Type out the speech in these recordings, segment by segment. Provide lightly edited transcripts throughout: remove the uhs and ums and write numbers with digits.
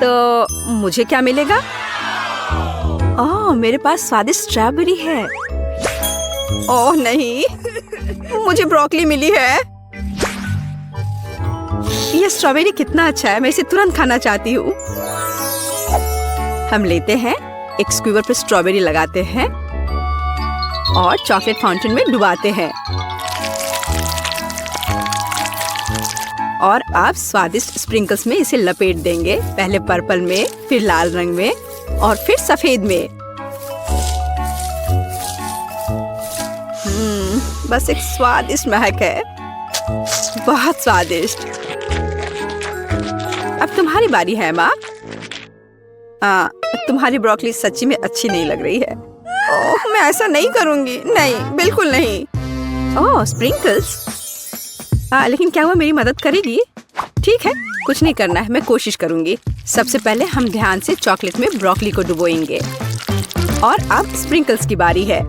तो मुझे क्या मिलेगा? ओह, मेरे पास स्वादिष्ट स्ट्रॉबेरी है। ओह नहीं, मुझे ब्रोकली मिली है। ये स्ट्रॉबेरी कितना अच्छा है, मैं इसे तुरंत खाना चाहती हूँ। हम लेते हैं, एक स्क्यूवर पर स्ट्रॉबेरी लगाते हैं और चॉकलेट फाउंटेन में डुबाते हैं। और आप स्वादिष्ट स्प्रिंकल्स में इसे लपेट देंगे, पहले पर्पल में, फिर लाल रंग में और फिर सफेद में। बस एक स्वादिष्ट महक है, बहुत स्वादिष्ट। अब तुम्हारी बारी है माँ। तुम्हारी ब्रोकली सच्ची में अच्छी नहीं लग रही है। ओह, मैं ऐसा नहीं करूंगी, नहीं, बिल्कुल नहीं। ओह, स्प्रिंकल्स। लेकिन क्या वो मेरी मदद करेगी? ठीक है, कुछ नहीं करना है, मैं कोशिश करूंगी। सबसे पहले हम ध्यान से चॉकलेट में ब्रोकली को डुबोएंगे और अब स्प्रिंकल्स की बारी है।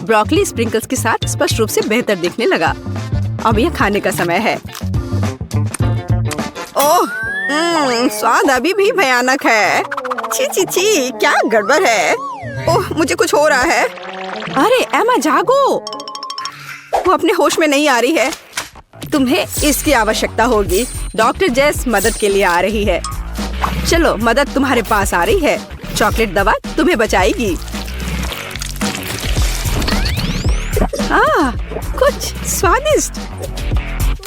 ब्रोकली स्प्रिंकल्स के साथ स्पष्ट रूप से बेहतर दिखने लगा। अब यह खाने का समय है। ओह, स्वाद अभी भी भयानक है। छी छी छी, क्या गड़बड़ है? ओह, मुझे कुछ हो रहा है। अरे एमा, जागो। वो अपने होश में नहीं आ रही है। तुम्हें इसकी आवश्यकता होगी। डॉक्टर जेस मदद के लिए आ रही है। चलो, मदद तुम्हारे पास आ रही है। चॉकलेट दवा तुम्हें बचाएगी। कुछ स्वादिष्ट।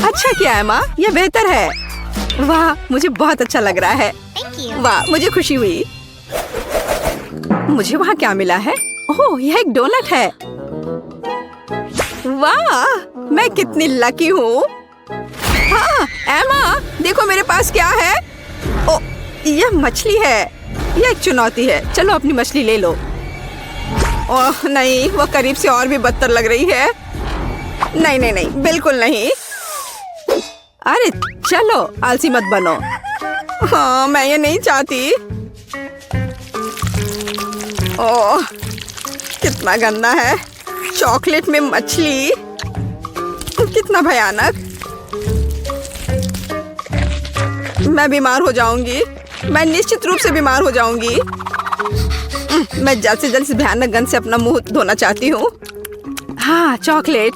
अच्छा किया एमा, यह बेहतर है। वाह, मुझे बहुत अच्छा लग रहा है। वाह, मुझे खुशी हुई। मुझे वहाँ क्या मिला है? ओह, यह एक डोनट है। वाह, मैं कितनी लकी हूँ। हाँ, एमा, देखो मेरे पास क्या है। ओह, यह मछली है। यह एक चुनौती है। चलो अपनी मछली ले लो। ओह नहीं, वो करीब से और भी बदतर लग रही है। नहीं नहीं नहीं, बिल्कुल नहीं। अरे चलो, आलसी मत बनो। हाँ, मैं ये नहीं चाहती। ओह, कितना गंदा है। चॉकलेट में मछली, कितना भयानक। मैं बीमार हो जाऊंगी। मैं निश्चित रूप से बीमार हो जाऊंगी। मैं जल्द से जल्द भयानक गंध से अपना मुंह धोना चाहती हूँ। हाँ, चॉकलेट।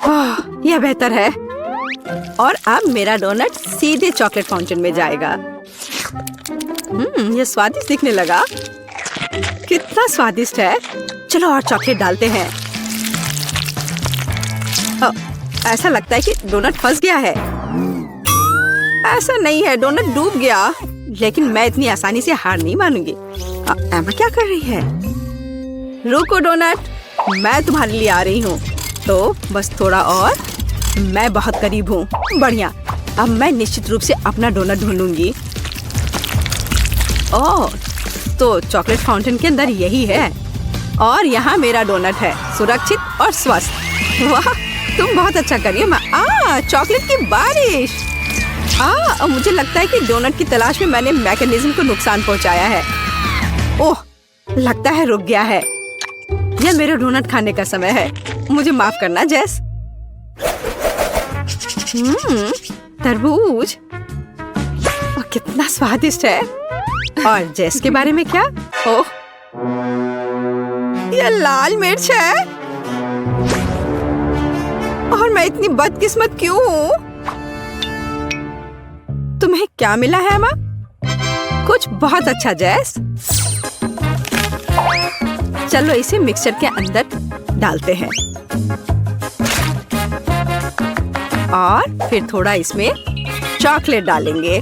ओह, यह बेहतर है। और अब मेरा डोनट सीधे चॉकलेट फाउंटेन में जाएगा। यह स्वादिष्ट दिखने लगा। कितना स्वादिष्ट है। चलो और चॉकलेट डालते हैं। ऐसा लगता है कि डोनट फंस गया है। ऐसा नहीं है, डोनट डूब गया। लेकिन मैं इतनी आसानी से हार नहीं मानूंगी। एमा क्या कर रही है? रुको डोनट, मैं तुम्हारे लिए आ रही हूँ। तो बस थोड़ा और। मैं बहुत करीब हूँ। बढ़िया, अब मैं निश्चित रूप से अपना डोनट ढूंढूंगी। ओह, तो चॉकलेट फाउंटेन के अंदर यही है और यहाँ मेरा डोनट है, सुरक्षित और स्वस्थ। वाह, तुम बहुत अच्छा कर रही हो। चॉकलेट की बारिश। मुझे लगता है कि डोनट की तलाश में मैंने मैकेनिज्म को नुकसान पहुंचाया है। ओह, लगता है रुक गया है। यह मेरे डोनट खाने का समय है। मुझे माफ करना जेस। तरबूज, कितना स्वादिष्ट है। और जेस के बारे में क्या? ओह, यह लाल मिर्च है। और मैं इतनी बदकिस्मत क्यों हूँ? तुम्हें क्या मिला है माँ? कुछ बहुत अच्छा जेस। चलो इसे मिक्सचर के अंदर डालते हैं और फिर थोड़ा इसमें चॉकलेट डालेंगे।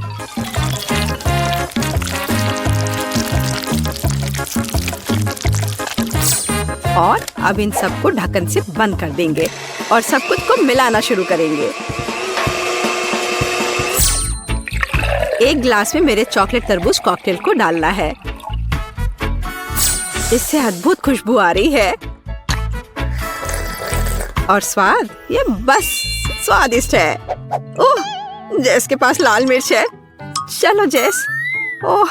और अब इन सबको ढक्कन से बंद कर देंगे और सब कुछ को मिलाना शुरू करेंगे। एक ग्लास में मेरे चॉकलेट तरबूज कॉकटेल को डालना है। इससे अद्भुत खुशबू आ रही है और स्वाद, ये बस स्वादिष्ट है। ओह, जेस के पास लाल मिर्च है। चलो जेस। ओह,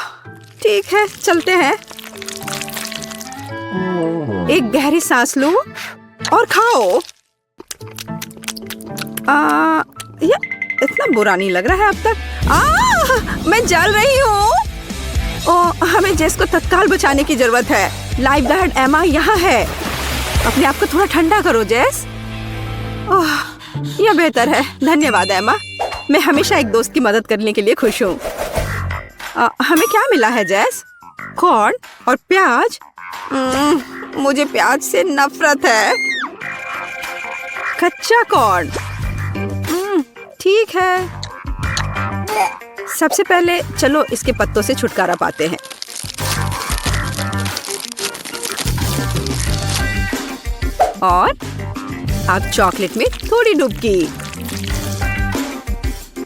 ठीक है, चलते हैं। एक गहरी सांस लो और खाओ। ये इतना बुरा नहीं लग रहा है अब तक। मैं जल रही हूँ। ओह, हमें जेस को तत्काल बचाने की जरूरत है। लाइफ गार्ड एमा यहाँ है। अपने आप को थोड़ा ठंडा करो जेस। ओह, यह बेहतर है। धन्यवाद एमा। मैं हमेशा एक दोस्त की मदद करने के लिए खुश हूँ। हमें क्या मिला है जेस? कॉर्न और प्याज। मुझे प्याज से नफरत है। कच्चा कॉर्न। ठीक है। सबसे पहले चलो इसके पत्तों से छुटकारा पाते हैं। और अब चॉकलेट में थोड़ी डुबकी।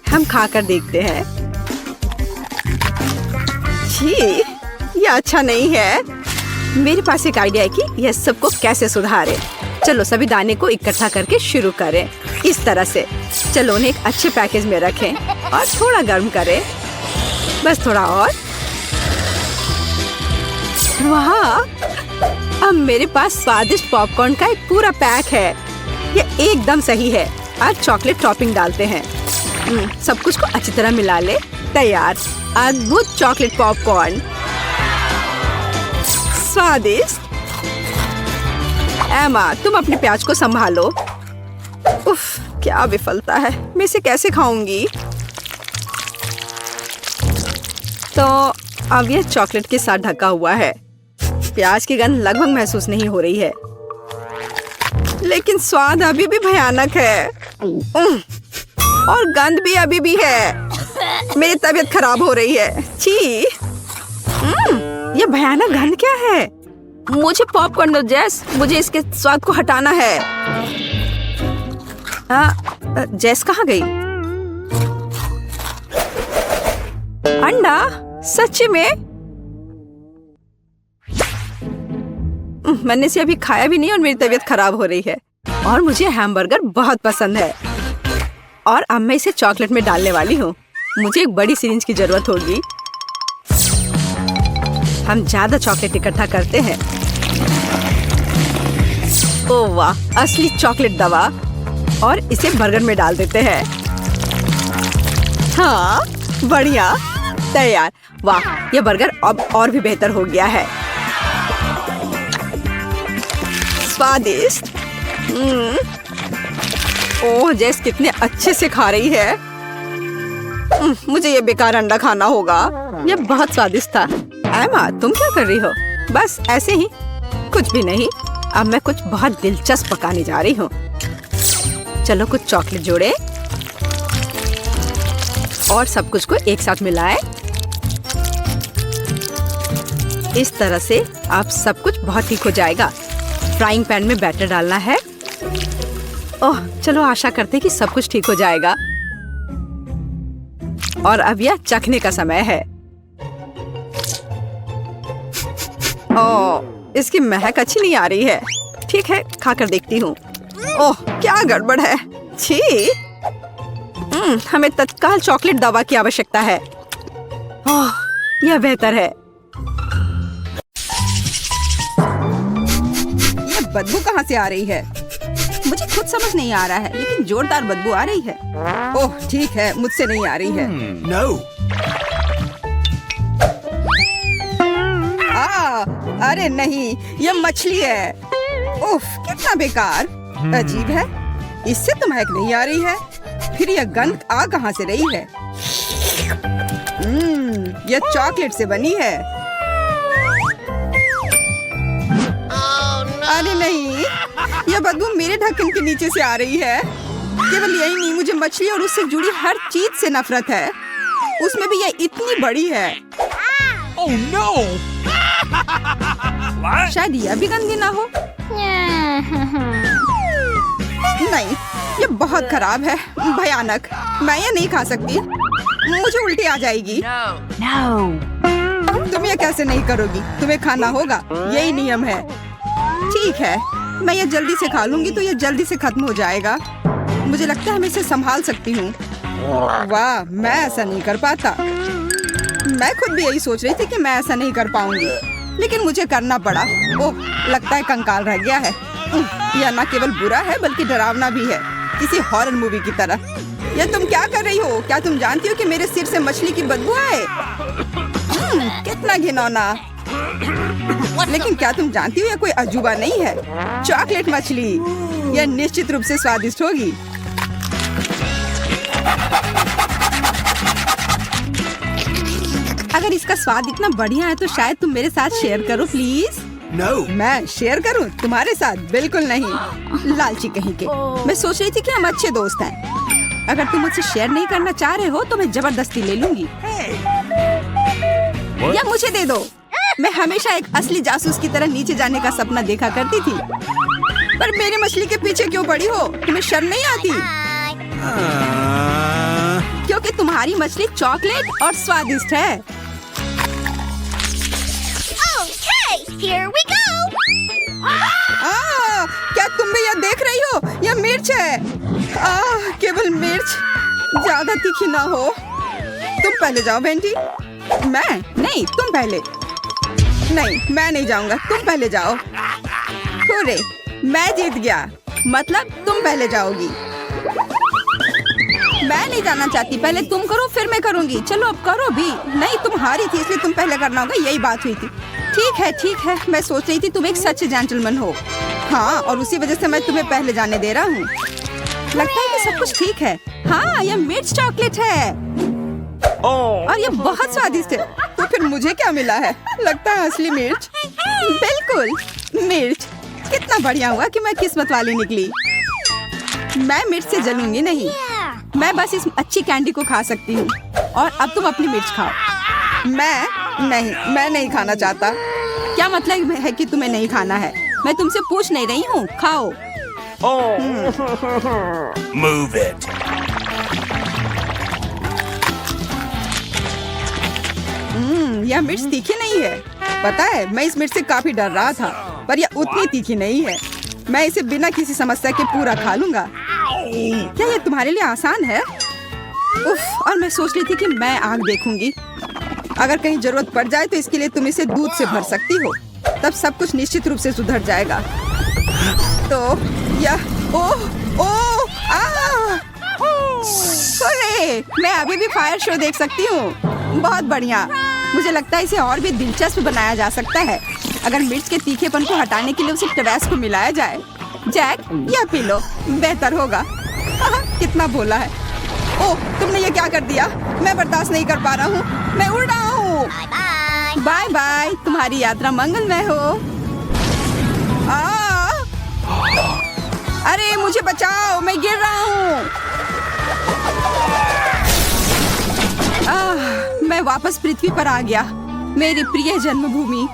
हम खाकर देखते हैं। छी, यह अच्छा नहीं है। मेरे पास एक आइडिया है कि यह सबको कैसे सुधारे। चलो सभी दाने को इकट्ठा करके शुरू करें। इस तरह से। चलो उन्हें एक अच्छे पैकेज में रखें और थोड़ा गर्म करें। बस थोड़ा और। वाह, अब मेरे पास स्वादिष्ट पॉपकॉर्न का एक पूरा पैक है। यह एकदम सही है। आज चॉकलेट टॉपिंग डालते हैं। सब कुछ को अच्छी तरह मिला ले। तैयार। अद्भुत चॉकलेट पॉपकॉर्न। स्वादिष्ट। एमा, तुम अपने प्याज को संभालो। उफ, क्या विफलता है। मैं इसे कैसे खाऊंगी? तो अब यह चॉकलेट के साथ ढका हुआ है। प्याज की गंध लगभग महसूस नहीं हो रही है, लेकिन स्वाद अभी भी भयानक है। और गंध भी अभी भी है। मेरी तबीयत खराब हो रही है। छी, यह भयानक गंध क्या है? मुझे पॉपकॉर्न दो जेस। मुझे इसके स्वाद को हटाना है। जेस कहाँ गई? अंडा? सच्ची में? मैंने इसे अभी खाया भी नहीं और मेरी तबीयत खराब हो रही है। और मुझे हैमबर्गर बहुत पसंद है। और अब मैं इसे चॉकलेट में डालने वाली हूँ। मुझे एक बड़ी सिरिंज की जरूरत होगी। हम ज्यादा चॉकलेट इकट्ठा करते हैं। ओह वाह, असली चॉकलेट दवा। और इसे बर्गर में डाल देते हैं। हाँ, बढ़िया। तैयार। वाह, यह बर्गर अब और भी बेहतर हो गया है। स्वादिष्ट। ओह, जेस कितने अच्छे से खा रही है। मुझे ये बेकार अंडा खाना होगा। यह बहुत स्वादिष्ट था। एमा, तुम क्या कर रही हो? बस ऐसे ही। कुछ भी नहीं। अब मैं कुछ बहुत दिलचस्प पकाने जा रही हूँ। चलो कुछ चॉकलेट जोड़े और सब कुछ को एक साथ मिलाएं। इस तरह से अब सब कुछ बहुत ठीक हो जाएगा। फ्राइंग पैन में बैटर डालना है। ओह, चलो आशा करते हैं कि सब कुछ ठीक हो जाएगा। और अब यह चखने का समय है। ओह, इसकी महक अच्छी नहीं आ रही है। ठीक है, खाकर देखती हूँ। ओह, क्या गड़बड़ है। छी। हमें तत्काल चॉकलेट दवा की आवश्यकता है। ओह, यह बेहतर है। यह बदबू कहाँ से आ रही है? मुझे खुद समझ नहीं आ रहा है, लेकिन जोरदार बदबू आ रही है। ओह, ठीक है, मुझसे नहीं आ रही है। No. अरे नहीं, यह मछली है। उफ, कितना बेकार। अजीब है। इससे तो महक नहीं आ रही है। फिर यह गंध आ कहाँ से रही है? यह चॉकलेट से बनी है। अरे नहीं, यह बदबू मेरे ढक्कन के नीचे से आ रही है। केवल यही नहीं, मुझे मछली और उससे जुड़ी हर चीज से नफरत है। उसमें भी यह इतनी बड़ी है। Oh no! शायद यह भी गंदी ना हो। नहीं, ये बहुत खराब है। भयानक। मैं ये नहीं खा सकती। मुझे उल्टी आ जाएगी। No. तुम ये कैसे नहीं करोगी? तुम्हें खाना होगा, यही नियम है। ठीक है, मैं ये जल्दी से खा लूंगी तो ये जल्दी से खत्म हो जाएगा। मुझे लगता है मैं इसे संभाल सकती हूँ। वाह, मैं ऐसा नहीं कर पाता। मैं खुद भी यही सोच रही थी कि मैं ऐसा नहीं कर पाऊंगी, लेकिन मुझे करना पड़ा। ओह, लगता है कंकाल रह गया है। यह न केवल बुरा है बल्कि डरावना भी है, किसी हॉरर मूवी की तरह। ये तुम क्या कर रही हो? क्या तुम जानती हो कि मेरे सिर से मछली की बदबू आए? कितना घिनौना। लेकिन क्या तुम जानती हो ये कोई अजूबा नहीं है? चॉकलेट मछली, यह निश्चित रूप से स्वादिष्ट होगी। अगर इसका स्वाद इतना बढ़िया है तो शायद तुम मेरे साथ शेयर करो प्लीज। No. मैं शेयर करूं तुम्हारे साथ? बिल्कुल नहीं, लालची कहीं के। मैं सोच रही थी कि हम अच्छे दोस्त हैं। अगर तुम मुझसे शेयर नहीं करना चाह रहे हो तो मैं जबरदस्ती ले लूंगी। या मुझे दे दो। मैं हमेशा एक असली जासूस की तरह नीचे जाने का सपना देखा करती थी। पर मेरी मछली के पीछे क्यों पड़ी हो? तुम्हें शर्म नहीं आती? क्योंकि तुम्हारी मछली चॉकलेट और स्वादिष्ट है। Here we go! क्या तुम भी यह देख रही हो? यह मिर्च है। केवल मिर्च, ज्यादा तीखी ना हो। तुम पहले जाओ बेंटी। मैं नहीं, तुम पहले। नहीं, मैं नहीं जाऊंगा, तुम पहले जाओ। अरे, मैं जीत गया। मतलब तुम पहले जाओगी। मैं नहीं जाना चाहती। पहले तुम करो फिर मैं करूंगी। चलो अब करो भी। नहीं, तुम हारी थी इसलिए तुम पहले करना होगा, यही बात हुई थी। ठीक है। मैं सोच रही थी तुम एक सच्चे जेंटलमैन हो। हाँ, और उसी वजह से मैं तुम्हें पहले जाने दे रहा हूँ। लगता है कि सब कुछ ठीक है। हाँ, यह मिर्च चॉकलेट है और यह बहुत स्वादिष्ट है। तो फिर मुझे क्या मिला है? लगता है असली मिर्च। बिल्कुल मिर्च। कितना बढ़िया हुआ कि मैं किस्मत वाली निकली। मैं मिर्च से जलूंगी नहीं। मैं बस इस अच्छी कैंडी को खा सकती हूँ। और अब तुम अपनी मिर्च खाओ। मैं नहीं खाना चाहता। क्या मतलब है कि तुम्हें नहीं खाना है? मैं तुमसे पूछ नहीं रही हूँ, खाओ। Move it. यह मिर्च तीखी नहीं है। पता है, मैं इस मिर्च से काफी डर रहा था, पर यह उतनी तीखी नहीं है। मैं इसे बिना किसी समस्या के पूरा खा लूंगा। क्या यह तुम्हारे लिए आसान है? उफ, और मैं सोच रही थी कि मैं आग देखूंगी। अगर कहीं जरूरत पड़ जाए तो इसके लिए तुम इसे दूध से भर सकती हो। तब सब कुछ निश्चित रूप से सुधर जाएगा। तो यह अरे, मैं अभी भी फायर शो देख सकती हूँ। बहुत बढ़िया। मुझे लगता है इसे और भी दिलचस्प बनाया जा सकता है अगर मिर्च के तीखेपन को हटाने के लिए उसे टबैस्को मिलाया जाए। जैक, यह पी लो, बेहतर होगा। कितना भोला है। ओह, तुमने ये क्या कर दिया? मैं बर्दाश्त नहीं कर पा रहा हूँ। मैं उड़ रहा हूँ। Bye bye. तुम्हारी यात्रा मंगलमय हो। अरे मुझे बचाओ, मैं गिर रहा हूँ। मैं वापस पृथ्वी पर आ गया, मेरी प्रिय जन्मभूमि।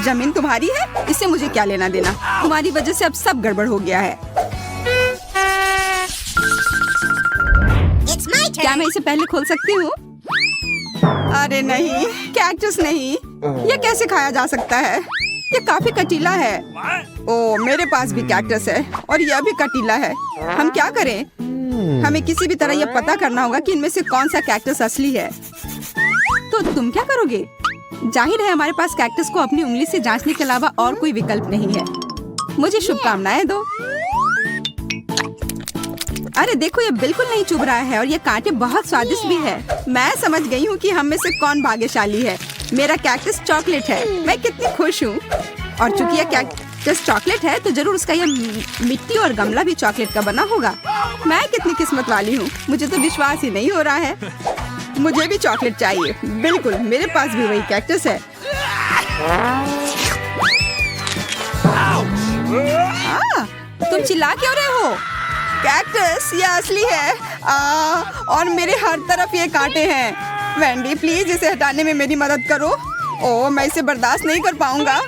जमीन तुम्हारी है, इससे मुझे क्या लेना देना? तुम्हारी वजह से अब सब गड़बड़ हो गया है। क्या मैं इसे पहले खोल सकती हूँ? अरे नहीं, कैक्टस नहीं। ये कैसे खाया जा सकता है? ये काफी कटीला है। ओ, मेरे पास भी कैक्टस है और यह भी कटीला है। हम क्या करें? हमें किसी भी तरह यह पता करना होगा कि इनमें से कौन सा कैक्टस असली है। तो तुम क्या करोगे? जाहिर है हमारे पास कैक्टस को अपनी उंगली से जांचने के अलावा और कोई विकल्प नहीं है। मुझे शुभकामनाएं दो। अरे देखो, ये बिल्कुल नहीं चुभ रहा है और ये कांटे बहुत स्वादिष्ट भी है। मैं समझ गई हूँ कि हम में से कौन भाग्यशाली है। मेरा कैक्टस चॉकलेट है। मैं कितनी खुश हूँ। और चूंकि यह कैक्टस चॉकलेट है तो जरूर उसका यह मिट्टी और गमला भी चॉकलेट का बना होगा। मैं कितनी किस्मत वाली हूँ। मुझे तो विश्वास ही नहीं हो रहा है। मुझे भी चॉकलेट चाहिए। बिल्कुल, मेरे पास भी वही कैक्टस है। तुम चिल्ला क्यों रहे हो? कैक्टस ये असली है। और मेरे हर तरफ ये कांटे हैं। वेंडी, प्लीज इसे हटाने में मेरी मदद करो। ओह, मैं इसे बर्दाश्त नहीं कर पाऊंगा।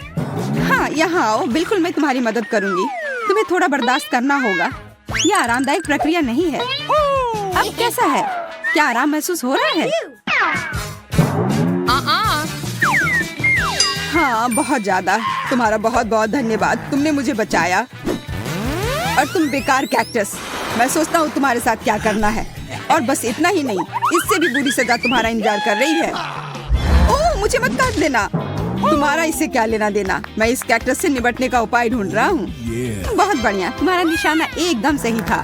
हाँ, यहाँ आओ। बिल्कुल, मैं तुम्हारी मदद करूंगी। तुम्हें थोड़ा बर्दाश्त करना होगा। यह आरामदायक प्रक्रिया नहीं है। अब कैसा है? क्या आराम महसूस हो रहा है? हाँ, बहुत ज्यादा। तुम्हारा बहुत बहुत धन्यवाद। तुमने मुझे बचाया। और तुम बेकार कैक्टस, मैं सोचता हूँ तुम्हारे साथ क्या करना है। और बस इतना ही नहीं, इससे भी बुरी सजा तुम्हारा इंतजार कर रही है। ओह, मुझे मत काट देना। तुम्हारा इससे क्या लेना देना? मैं इस कैक्टस से निपटने का उपाय ढूंढ रहा हूँ। बहुत बढ़िया, तुम्हारा निशाना एकदम सही था।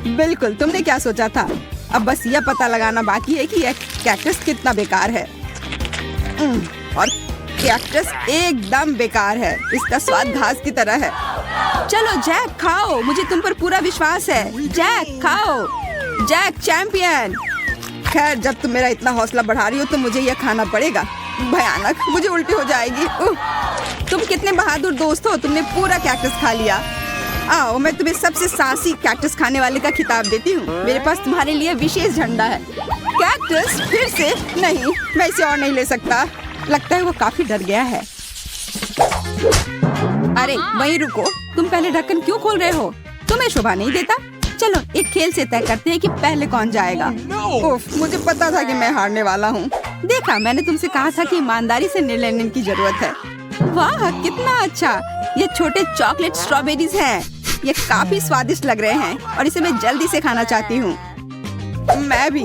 बिल्कुल, तुमने क्या सोचा था? अब बस यह पता लगाना बाकी है कि यह कैक्टस कितना बेकार है। और कैक्टस एकदम बेकार है। इसका स्वाद घास की तरह है। चलो जैक खाओ, मुझे तुम पर पूरा विश्वास है। जैक खाओ, जैक चैंपियन। खैर, जब तुम मेरा इतना हौसला बढ़ा रही हो तो मुझे यह खाना पड़ेगा। भयानक, मुझे उल्टी हो जाएगी। तुम कितने बहादुर दोस्त हो, तुमने पूरा कैक्टस खा लिया। आओ, मैं तुम्हें सबसे साहसी कैक्टस खाने वाले का खिताब देती हूँ। मेरे पास तुम्हारे लिए विशेष झंडा है। कैक्टस फिर से नहीं, मैं इसे और नहीं ले सकता। लगता है वो काफी डर गया है। अरे वहीं रुको, तुम पहले ढक्कन क्यों खोल रहे हो? तुम्हें शोभा नहीं देता? चलो एक खेल से तय करते हैं कि पहले कौन जाएगा। उफ, मुझे पता था कि मैं हारने वाला हूँ। देखा, मैंने तुमसे कहा था कि ईमानदारी से निर्णय लेने की जरूरत है। वाह कितना अच्छा, ये छोटे चॉकलेट स्ट्रॉबेरीज हैं। ये काफी स्वादिष्ट लग रहे हैं और इसे मैं जल्दी से खाना चाहती हूँ। मैं भी,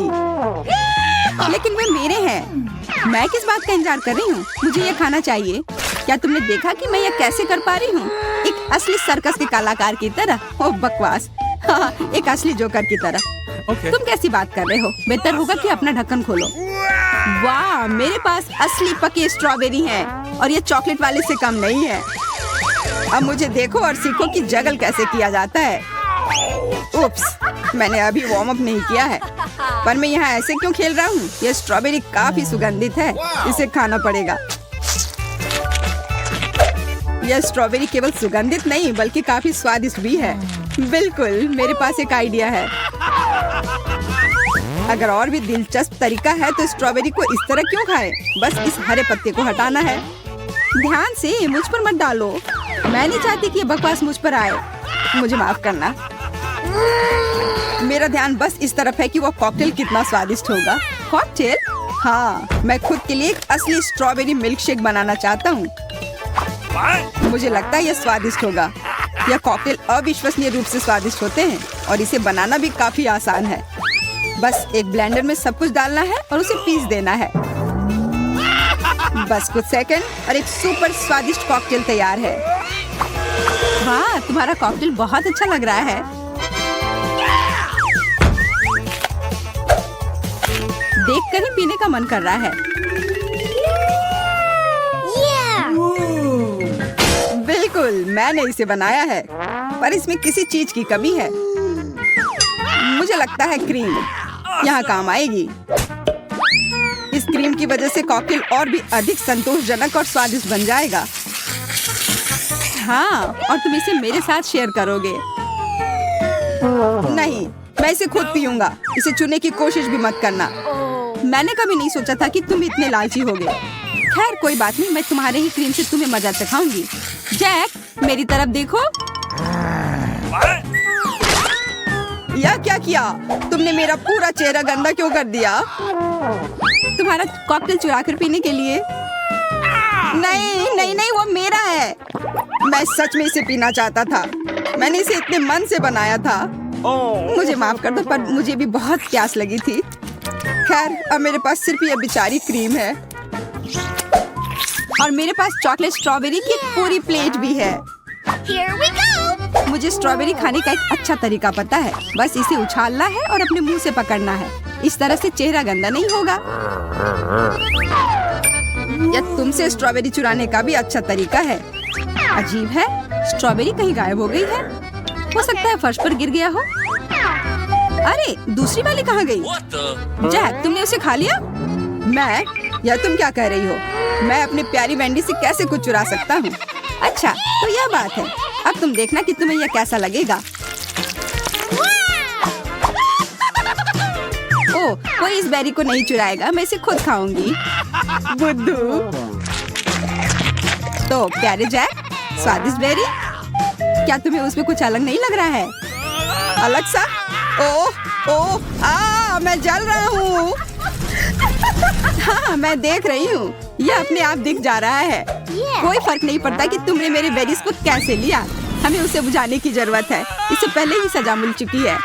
लेकिन वे मेरे हैं। मैं किस बात का इंतजार कर रही हूँ? मुझे ये खाना चाहिए। क्या तुमने देखा कि मैं ये कैसे कर पा रही हूँ? एक असली सर्कस के कलाकार की तरह। ओह बकवास। हाँ, एक असली जोकर की तरह। तुम कैसी बात कर रहे हो? बेहतर होगा कि अपना ढक्कन खोलो। वाह, मेरे पास असली पके स्ट्रॉबेरी हैं और ये चॉकलेट वाले से कम नहीं है। अब मुझे देखो और सीखो कि जगल कैसे किया जाता है। उप्स, मैंने अभी वार्म अप नहीं किया है। पर मैं यहाँ ऐसे क्यों खेल रहा हूँ? ये स्ट्रॉबेरी काफी सुगंधित है, इसे खाना पड़ेगा। यह स्ट्रॉबेरी केवल सुगंधित नहीं बल्कि काफी स्वादिष्ट भी है। बिल्कुल, मेरे पास एक आइडिया है। अगर और भी दिलचस्प तरीका है तो स्ट्रॉबेरी को इस तरह क्यों खाएं? बस इस हरे पत्ते को हटाना है। ध्यान से, मुझ पर मत डालो। मैं नहीं चाहती कि ये बकवास मुझ पर आए। मुझे माफ करना। मेरा ध्यान बस इस तरफ है कि वो कॉकटेल कितना स्वादिष्ट होगा। कॉकटेल? हाँ, मैं खुद के लिए एक असली स्ट्रॉबेरी मिल्क शेक बनाना चाहता हूँ। मुझे लगता है यह स्वादिष्ट होगा। यह कॉकटेल अविश्वसनीय रूप से स्वादिष्ट होते हैं और इसे बनाना भी काफी आसान है। बस एक ब्लेंडर में सब कुछ डालना है और उसे पीस देना है। बस कुछ सेकंड और एक सुपर स्वादिष्ट कॉकटेल तैयार है। वाह, तुम्हारा कॉकटेल बहुत अच्छा लग रहा है। देखकर ही पीने का मन कर रहा है। बिल्कुल, मैंने इसे बनाया है, पर इसमें किसी चीज की कमी है। मुझे लगता है क्रीम यहाँ काम आएगी। इस क्रीम की वजह से कॉकटेल और भी अधिक संतोषजनक और स्वादिष्ट बन जाएगा। हाँ, और तुम इसे मेरे साथ शेयर करोगे। नहीं, मैं इसे खुद पीऊंगा। इसे चुनने की कोशिश भी मत करना। मैंने कभी नहीं सोचा था कि तुम इतने लालची होगे। खैर कोई बात नहीं, मैं तुम्हारे ही क्रीम से तुम्हें मजा चखाऊंगी। जैक, मेरी तरफ देखो। यह क्या किया? तुमने मेरा पूरा चेहरा गंदा क्यों कर दिया? तुम्हारा कॉकटेल चुरा कर पीने के लिए? नहीं नहीं नहीं, वो मेरा है। मैं सच में इसे पीना चाहता था। मैंने इसे इतने मन से बनाया था। मुझे माफ कर दो, पर मुझे भी बहुत प्यास लगी थी। खैर, अब मेरे पास सिर्फ यह बेचारी क्रीम है और मेरे पास चॉकलेट स्ट्रॉबेरी की पूरी प्लेट भी है। Here we go! मुझे स्ट्रॉबेरी खाने का एक अच्छा तरीका पता है। बस इसे उछालना है और अपने मुंह से पकड़ना है। इस तरह से चेहरा गंदा नहीं होगा। यह तुमसे स्ट्रॉबेरी चुराने का भी अच्छा तरीका है। अजीब है, स्ट्रॉबेरी कहीं गायब हो गई है। हो सकता है फर्श पर गिर गया हो। अरे, दूसरी वाली कहाँ गई? जैक, तुमने उसे खा लिया? मैं? या तुम क्या कह रही हो? मैं अपनी प्यारी वेंडी से कैसे कुछ चुरा सकता हूँ? अच्छा, तो यह बात है। अब तुम देखना कि तुम्हें यह कैसा लगेगा। ओह, कोई इस बेरी को नहीं चुराएगा। मैं इसे खुद खाऊंगी। बुद्धू। तो प्यारे जैक, स्वादिष्ट बेरी, क्या तुम्हें उसमें कुछ अलग नहीं लग रहा है? अलग सा? ओह ओह, मैं जल रहा हूँ। हाँ, मैं देख रही हूँ। यह अपने आप दिख जा रहा है। कोई फर्क नहीं पड़ता कि तुमने मेरे बेरीज को कैसे लिया। हमें उसे बुझाने की जरूरत है। इसे पहले ही सजा मिल चुकी है।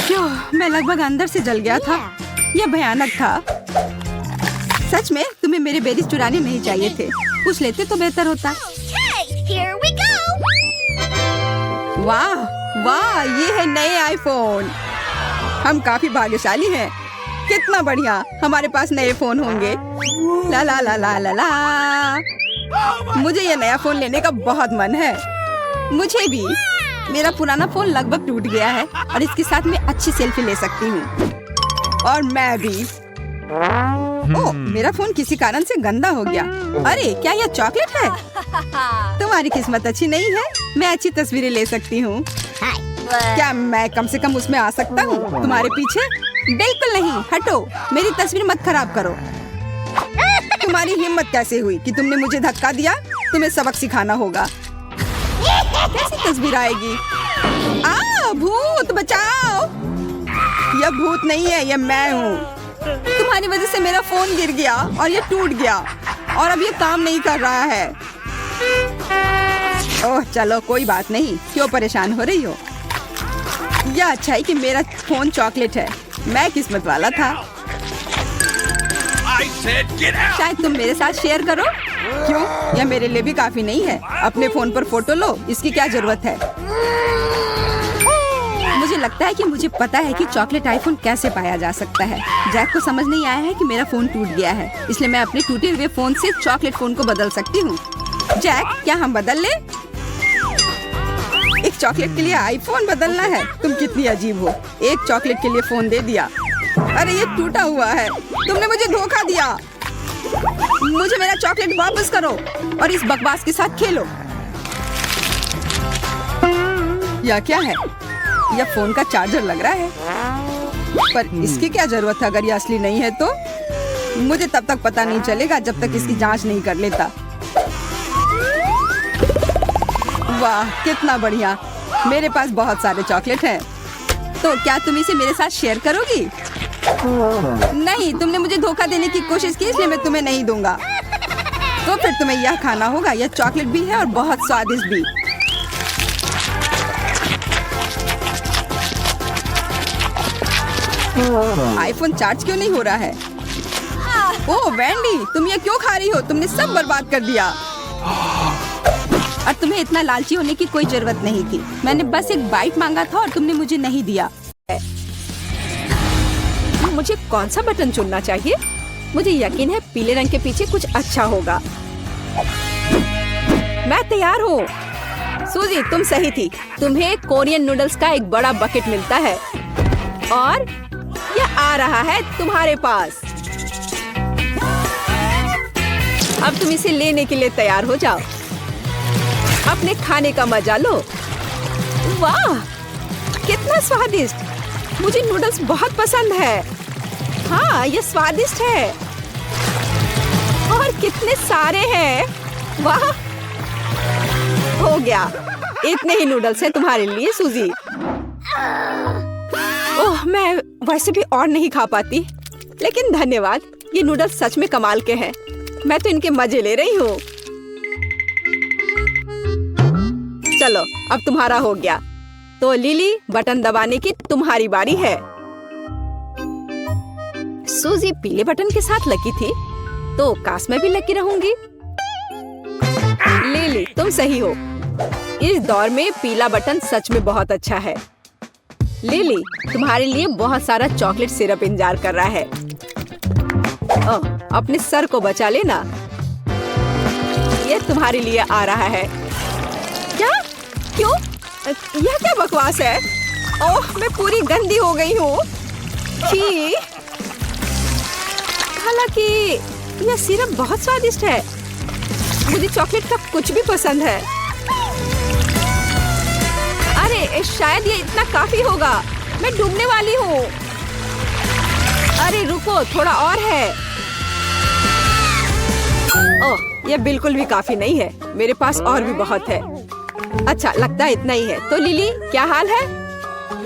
क्यों, मैं लगभग अंदर से जल गया था। यह भयानक था। सच में तुम्हें मेरे बेरीज चुराने नहीं चाहिए थे। पूछ लेते तो बेहतर होता। Okay, here we go! वाह वाह, ये है नए आईफोन। हम काफी भाग्यशाली हैं। कितना बढ़िया, हमारे पास नए फोन होंगे। ला ला ला ला ला ला। मुझे ये नया फोन लेने का बहुत मन है। मुझे भी। मेरा पुराना फोन लगभग टूट गया है और इसके साथ मैं अच्छी सेल्फी ले सकती हूँ। और मैं भी। ओह, मेरा फोन किसी कारण से गंदा हो गया। अरे, क्या यह चॉकलेट है? तुम्हारी किस्मत अच्छी नहीं है। मैं अच्छी तस्वीरें ले सकती हूँ। क्या मैं कम से कम उसमें आ सकता हूँ तुम्हारे पीछे? बिल्कुल नहीं, हटो। मेरी तस्वीर मत खराब करो। तुम्हारी हिम्मत कैसे हुई कि तुमने मुझे धक्का दिया? तुम्हें सबक सिखाना होगा। कैसी तस्वीर आएगी? भूत बचाओ! यह भूत नहीं है, यह मैं हूँ। तुम्हारी वजह से मेरा फोन गिर गया और ये टूट गया और अब ये काम नहीं कर रहा है। ओह, चलो कोई बात नहीं। क्यों परेशान हो रही हो? यह अच्छा है कि मेरा फोन चॉकलेट है। मैं किस्मत वाला था। शायद तुम मेरे साथ शेयर करो। क्यों? यह मेरे लिए भी काफी नहीं है। अपने फोन पर फोटो लो, इसकी क्या जरूरत है? मुझे लगता है कि मुझे पता है कि चॉकलेट आईफोन कैसे पाया जा सकता है। जैक को समझ नहीं आया है कि मेरा फोन टूट गया है, इसलिए मैं अपने टूटे हुए फोन से चॉकलेट फोन को बदल सकती हूँ। जैक, क्या हम बदल ले? एक चॉकलेट के लिए आईफोन बदलना है? तुम कितनी अजीब हो। एक चॉकलेट के लिए फोन दे दिया। अरे, ये टूटा हुआ है। तुमने मुझे धोखा दिया। मुझे मेरा चॉकलेट वापस करो और इस बकवास के साथ खेलो। यह क्या है? यह फोन का चार्जर लग रहा है, पर इसकी क्या जरूरत है अगर यह असली नहीं है तो? मुझे तब तक पता नहीं चलेगा जब तक इसकी जांच नहीं कर लेता। वाह, कितना बढ़िया। मेरे पास बहुत सारे चॉकलेट हैं। तो क्या तुम इसे मेरे साथ शेयर करोगी? नहीं, तुमने मुझे धोखा देने की कोशिश की, इसलिए मैं तुम्हें नहीं दूंगा। तो फिर तुम्हें यह खाना होगा। यह चॉकलेट भी है और बहुत स्वादिष्ट भी। आईफोन चार्ज क्यों नहीं हो रहा है? ओह वेंडी, तुम ये क्यों खा रही हो? तुमने सब बर्बाद कर दिया। और तुम्हें इतना लालची होने की कोई जरूरत नहीं थी। मैंने बस एक बाइट मांगा था और तुमने मुझे नहीं दिया। मुझे कौन सा बटन चुनना चाहिए? मुझे यकीन है पीले रंग के पीछे कुछ अच्छा होगा। मैं तैयार हूँ। सूजी, तुम सही थी। तुम्हें कोरियन नूडल्स का एक बड़ा बकेट मिलता है और यह आ रहा है तुम्हारे पास। अब तुम इसे लेने के लिए तैयार हो जाओ। अपने खाने का मजा लो। वाह, कितना स्वादिष्ट। मुझे नूडल्स बहुत पसंद है। हाँ, ये स्वादिष्ट है और कितने सारे हैं। वाह, हो गया। इतने ही नूडल्स हैं तुम्हारे लिए सूजी। ओह, मैं वैसे भी और नहीं खा पाती, लेकिन धन्यवाद। ये नूडल्स सच में कमाल के हैं। मैं तो इनके मजे ले रही हूँ। चलो, अब तुम्हारा हो गया। तो लिली, बटन दबाने की तुम्हारी बारी है। सूजी पीले बटन के साथ लकी थी, तो काश मैं भी लकी रहूंगी। लिली, तुम सही हो। इस दौर में पीला बटन सच में बहुत अच्छा है। लिली, तुम्हारे लिए बहुत सारा चॉकलेट सिरप इंतजार कर रहा है। ओह, अपने सर को बचा लेना। ये तुम्हारे लिए आ रहा है। क्या? क्यों? यह क्या बकवास है? ओह, मैं पूरी गंदी हो गई हूँ। छी। हालांकि यह सिरप बहुत स्वादिष्ट है। मुझे चॉकलेट का कुछ भी पसंद है। अरे, शायद ये इतना काफी होगा। मैं डूबने वाली हूँ। अरे रुको, थोड़ा और है। ओह, यह बिल्कुल भी काफी नहीं है। मेरे पास और भी बहुत है। अच्छा, लगता है इतना ही है। तो लिली, क्या हाल है?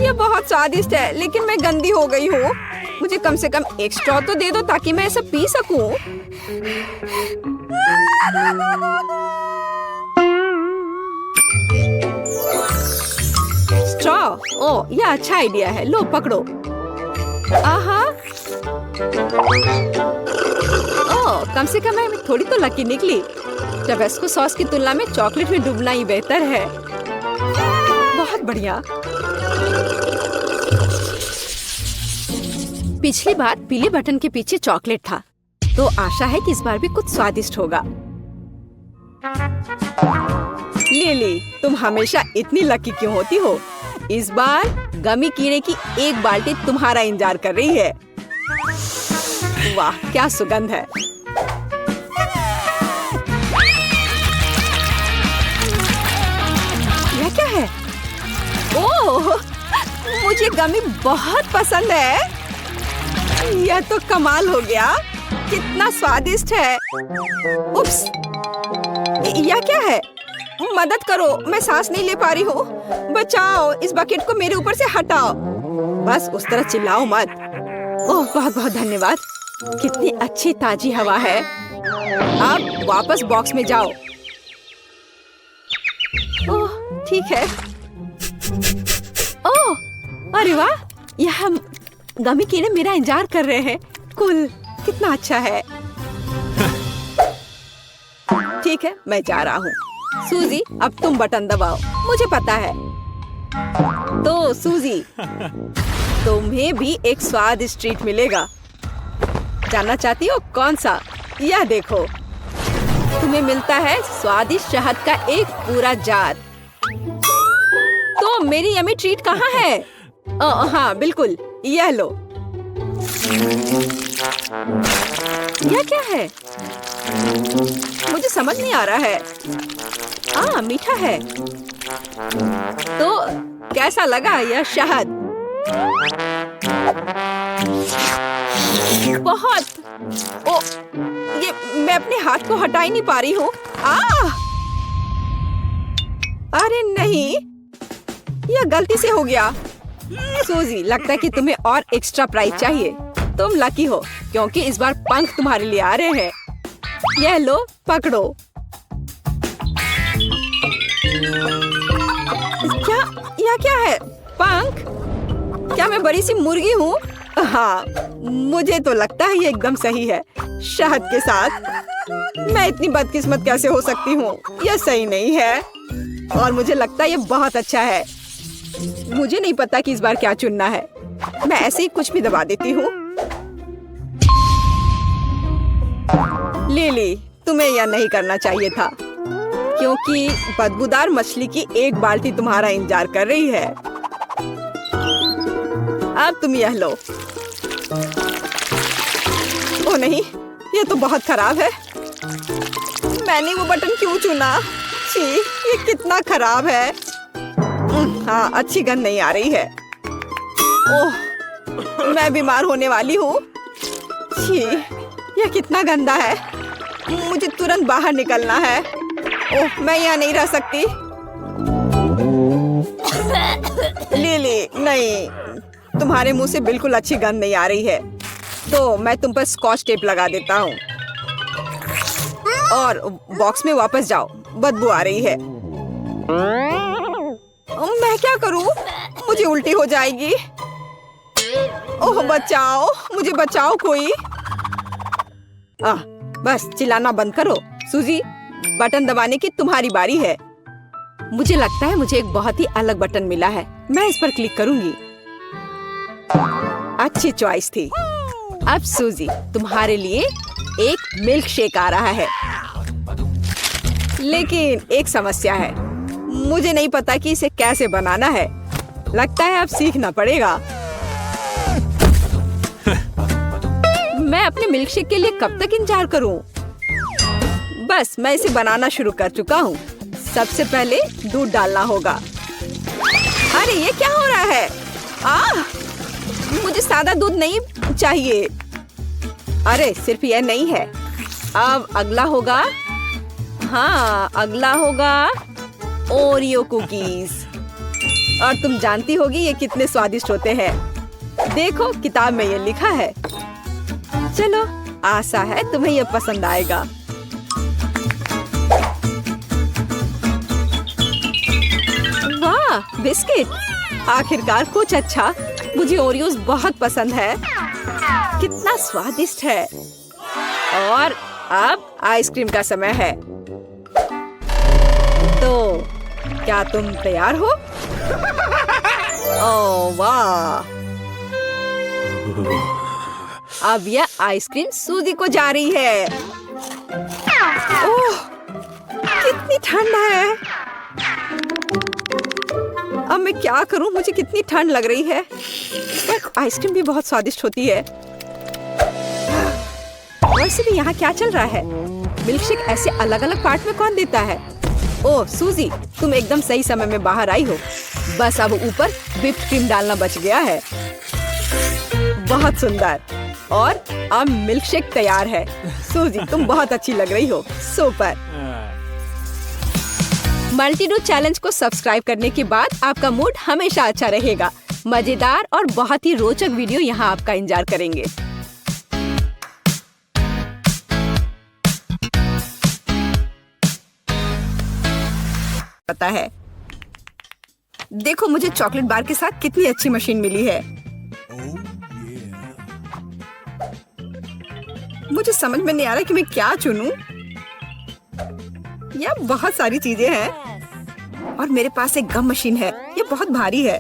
यह बहुत स्वादिष्ट है, लेकिन मैं गंदी हो गई हूँ। मुझे कम से कम एक स्ट्रॉ तो दे दो ताकि मैं इसे पी सकूं। स्ट्रॉ? ओह, यह अच्छा आइडिया है। लो, पकड़ो। आहा। ओह, कम से कम मैं थोड़ी तो लकी निकली। टबेस्को सॉस की तुलना में चॉकलेट में डूबना ही बेहतर है। बहुत बहुत बढ़िया। पिछली बार पीले बटन के पीछे चॉकलेट था, तो आशा है कि इस बार भी कुछ स्वादिष्ट होगा। लिली, तुम हमेशा इतनी लकी क्यों होती हो? इस बार गमी कीड़े की एक बाल्टी तुम्हारा इंतजार कर रही है। वाह, क्या सुगंध है। यह क्या है? ओह, मुझे गमी बहुत पसंद है। यह तो कमाल हो गया, कितना स्वादिष्ट है। उप्स, यह क्या है? मदद करो, मैं सांस नहीं ले पा रही हूँ। बचाओ, इस बकेट को मेरे ऊपर से हटाओ। बस उस तरह चिल्लाओ मत। ओह, बहुत बहुत धन्यवाद। कितनी अच्छी ताजी हवा है। अब वापस बॉक्स में जाओ। ओह, ठीक है। ओह, अरे वाह, यह गमी कीड़े मेरा इंतजार कर रहे हैं। कुल, कितना अच्छा है। ठीक है, मैं जा रहा हूँ। सूजी, अब तुम बटन दबाओ, मुझे पता है। तो सूजी, तुम्हें भी एक स्वादिष्ट ट्रीट मिलेगा। जानना चाहती हो कौन सा? यह देखो, तुम्हें मिलता है स्वादिष्ट शहद का एक पूरा जार। तो मेरी यम्मी ट्रीट कहाँ है? हाँ बिल्कुल, यह लो। यह क्या है? मुझे समझ नहीं आ रहा है। मीठा है। तो कैसा लगा यह शहद? बहुत। ओ, ये मैं अपने हाथ को हटा ही नहीं पा रही हूँ। अरे नहीं, यह गलती से हो गया। सूजी, लगता है कि तुम्हें और एक्स्ट्रा प्राइज चाहिए। तुम लकी हो, क्योंकि इस बार पंख तुम्हारे लिए आ रहे हैं। यह लो, पकड़ो। यह क्या है? पंख? क्या मैं बड़ी सी मुर्गी हूँ? हाँ, मुझे तो लगता है ये एकदम सही है। शहद के साथ मैं इतनी बदकिस्मत कैसे हो सकती हूँ? यह सही नहीं है, और मुझे लगता है ये बहुत अच्छा है। मुझे नहीं पता कि इस बार क्या चुनना है। मैं ऐसे ही कुछ भी दबा देती हूँ। लिली, तुम्हें यह नहीं करना चाहिए था, क्योंकि बदबूदार मछली की एक बाल्टी तुम्हारा इंतजार कर रही है। अब तुम यह लो। ओ नहीं, ये तो बहुत खराब है। मैंने वो बटन क्यों चुना? छी, ये कितना खराब है। हाँ, अच्छी गंध नहीं आ रही है। ओह, मैं बीमार होने वाली हूँ। छी, यह कितना गंदा है। मुझे तुरंत बाहर निकलना है। ओह, मैं यहाँ नहीं रह सकती। लिली, नहीं, तुम्हारे मुंह से बिल्कुल अच्छी गंध नहीं आ रही है। तो मैं तुम पर स्कॉच टेप लगा देता हूँ। और बॉक्स में वापस जाओ, बदबू आ रही है। मैं क्या करूँ? मुझे उल्टी हो जाएगी। ओह, बचाओ, मुझे बचाओ कोई। बस चिल्लाना बंद करो। सूजी, बटन दबाने की तुम्हारी बारी है। मुझे लगता है मुझे एक बहुत ही अलग बटन मिला है। मैं इस पर क्लिक करूंगी। अच्छी चॉइस थी। अब सूजी, तुम्हारे लिए एक मिल्क शेक आ रहा है। लेकिन एक समस्या है, मुझे नहीं पता कि इसे कैसे बनाना है। लगता है अब सीखना पड़ेगा। मैं अपने मिल्क शेक के लिए कब तक इंतजार करूं? बस मैं इसे बनाना शुरू कर चुका हूँ। सबसे पहले दूध डालना होगा। अरे ये क्या हो रहा है? मुझे सादा दूध नहीं चाहिए। अरे सिर्फ यह नहीं है। अब अगला होगा, हाँ अगला होगा ओरियो कुकीज। और तुम जानती होगी ये कितने स्वादिष्ट होते हैं। देखो किताब में ये लिखा है। चलो, आशा है तुम्हें ये पसंद आएगा। वाह, बिस्किट! आखिरकार कुछ अच्छा। मुझे ओरियोज बहुत पसंद है। कितना स्वादिष्ट है। और अब आइसक्रीम का समय है। तो क्या तुम तैयार हो? ओह वाह! अब यह आइसक्रीम सूजी को जा रही है। ओह, कितनी ठंड है। अब मैं क्या करूं? मुझे कितनी ठंड लग रही है। आइसक्रीम भी बहुत स्वादिष्ट होती है। वैसे भी यहाँ क्या चल रहा है? मिल्कशेक ऐसे अलग अलग पार्ट में कौन देता है? ओह सूजी, तुम एकदम सही समय में बाहर आई हो। बस अब ऊपर व्हिप्ड क्रीम डालना बच गया है। बहुत सुंदर। और अब मिल्कशेक तैयार है। सूजी, तुम बहुत अच्छी लग रही हो। सुपर। मल्टीडू चैलेंज को सब्सक्राइब करने के बाद आपका मूड हमेशा अच्छा रहेगा। मजेदार और बहुत ही रोचक वीडियो यहाँ आपका इंतजार करेंगे। पता है, देखो मुझे चॉकलेट बार के साथ कितनी अच्छी मशीन मिली है। मुझे समझ में नहीं आ रहा कि मैं क्या चुनूं। यह बहुत सारी चीजें हैं और मेरे पास एक गम मशीन है। ये बहुत भारी है।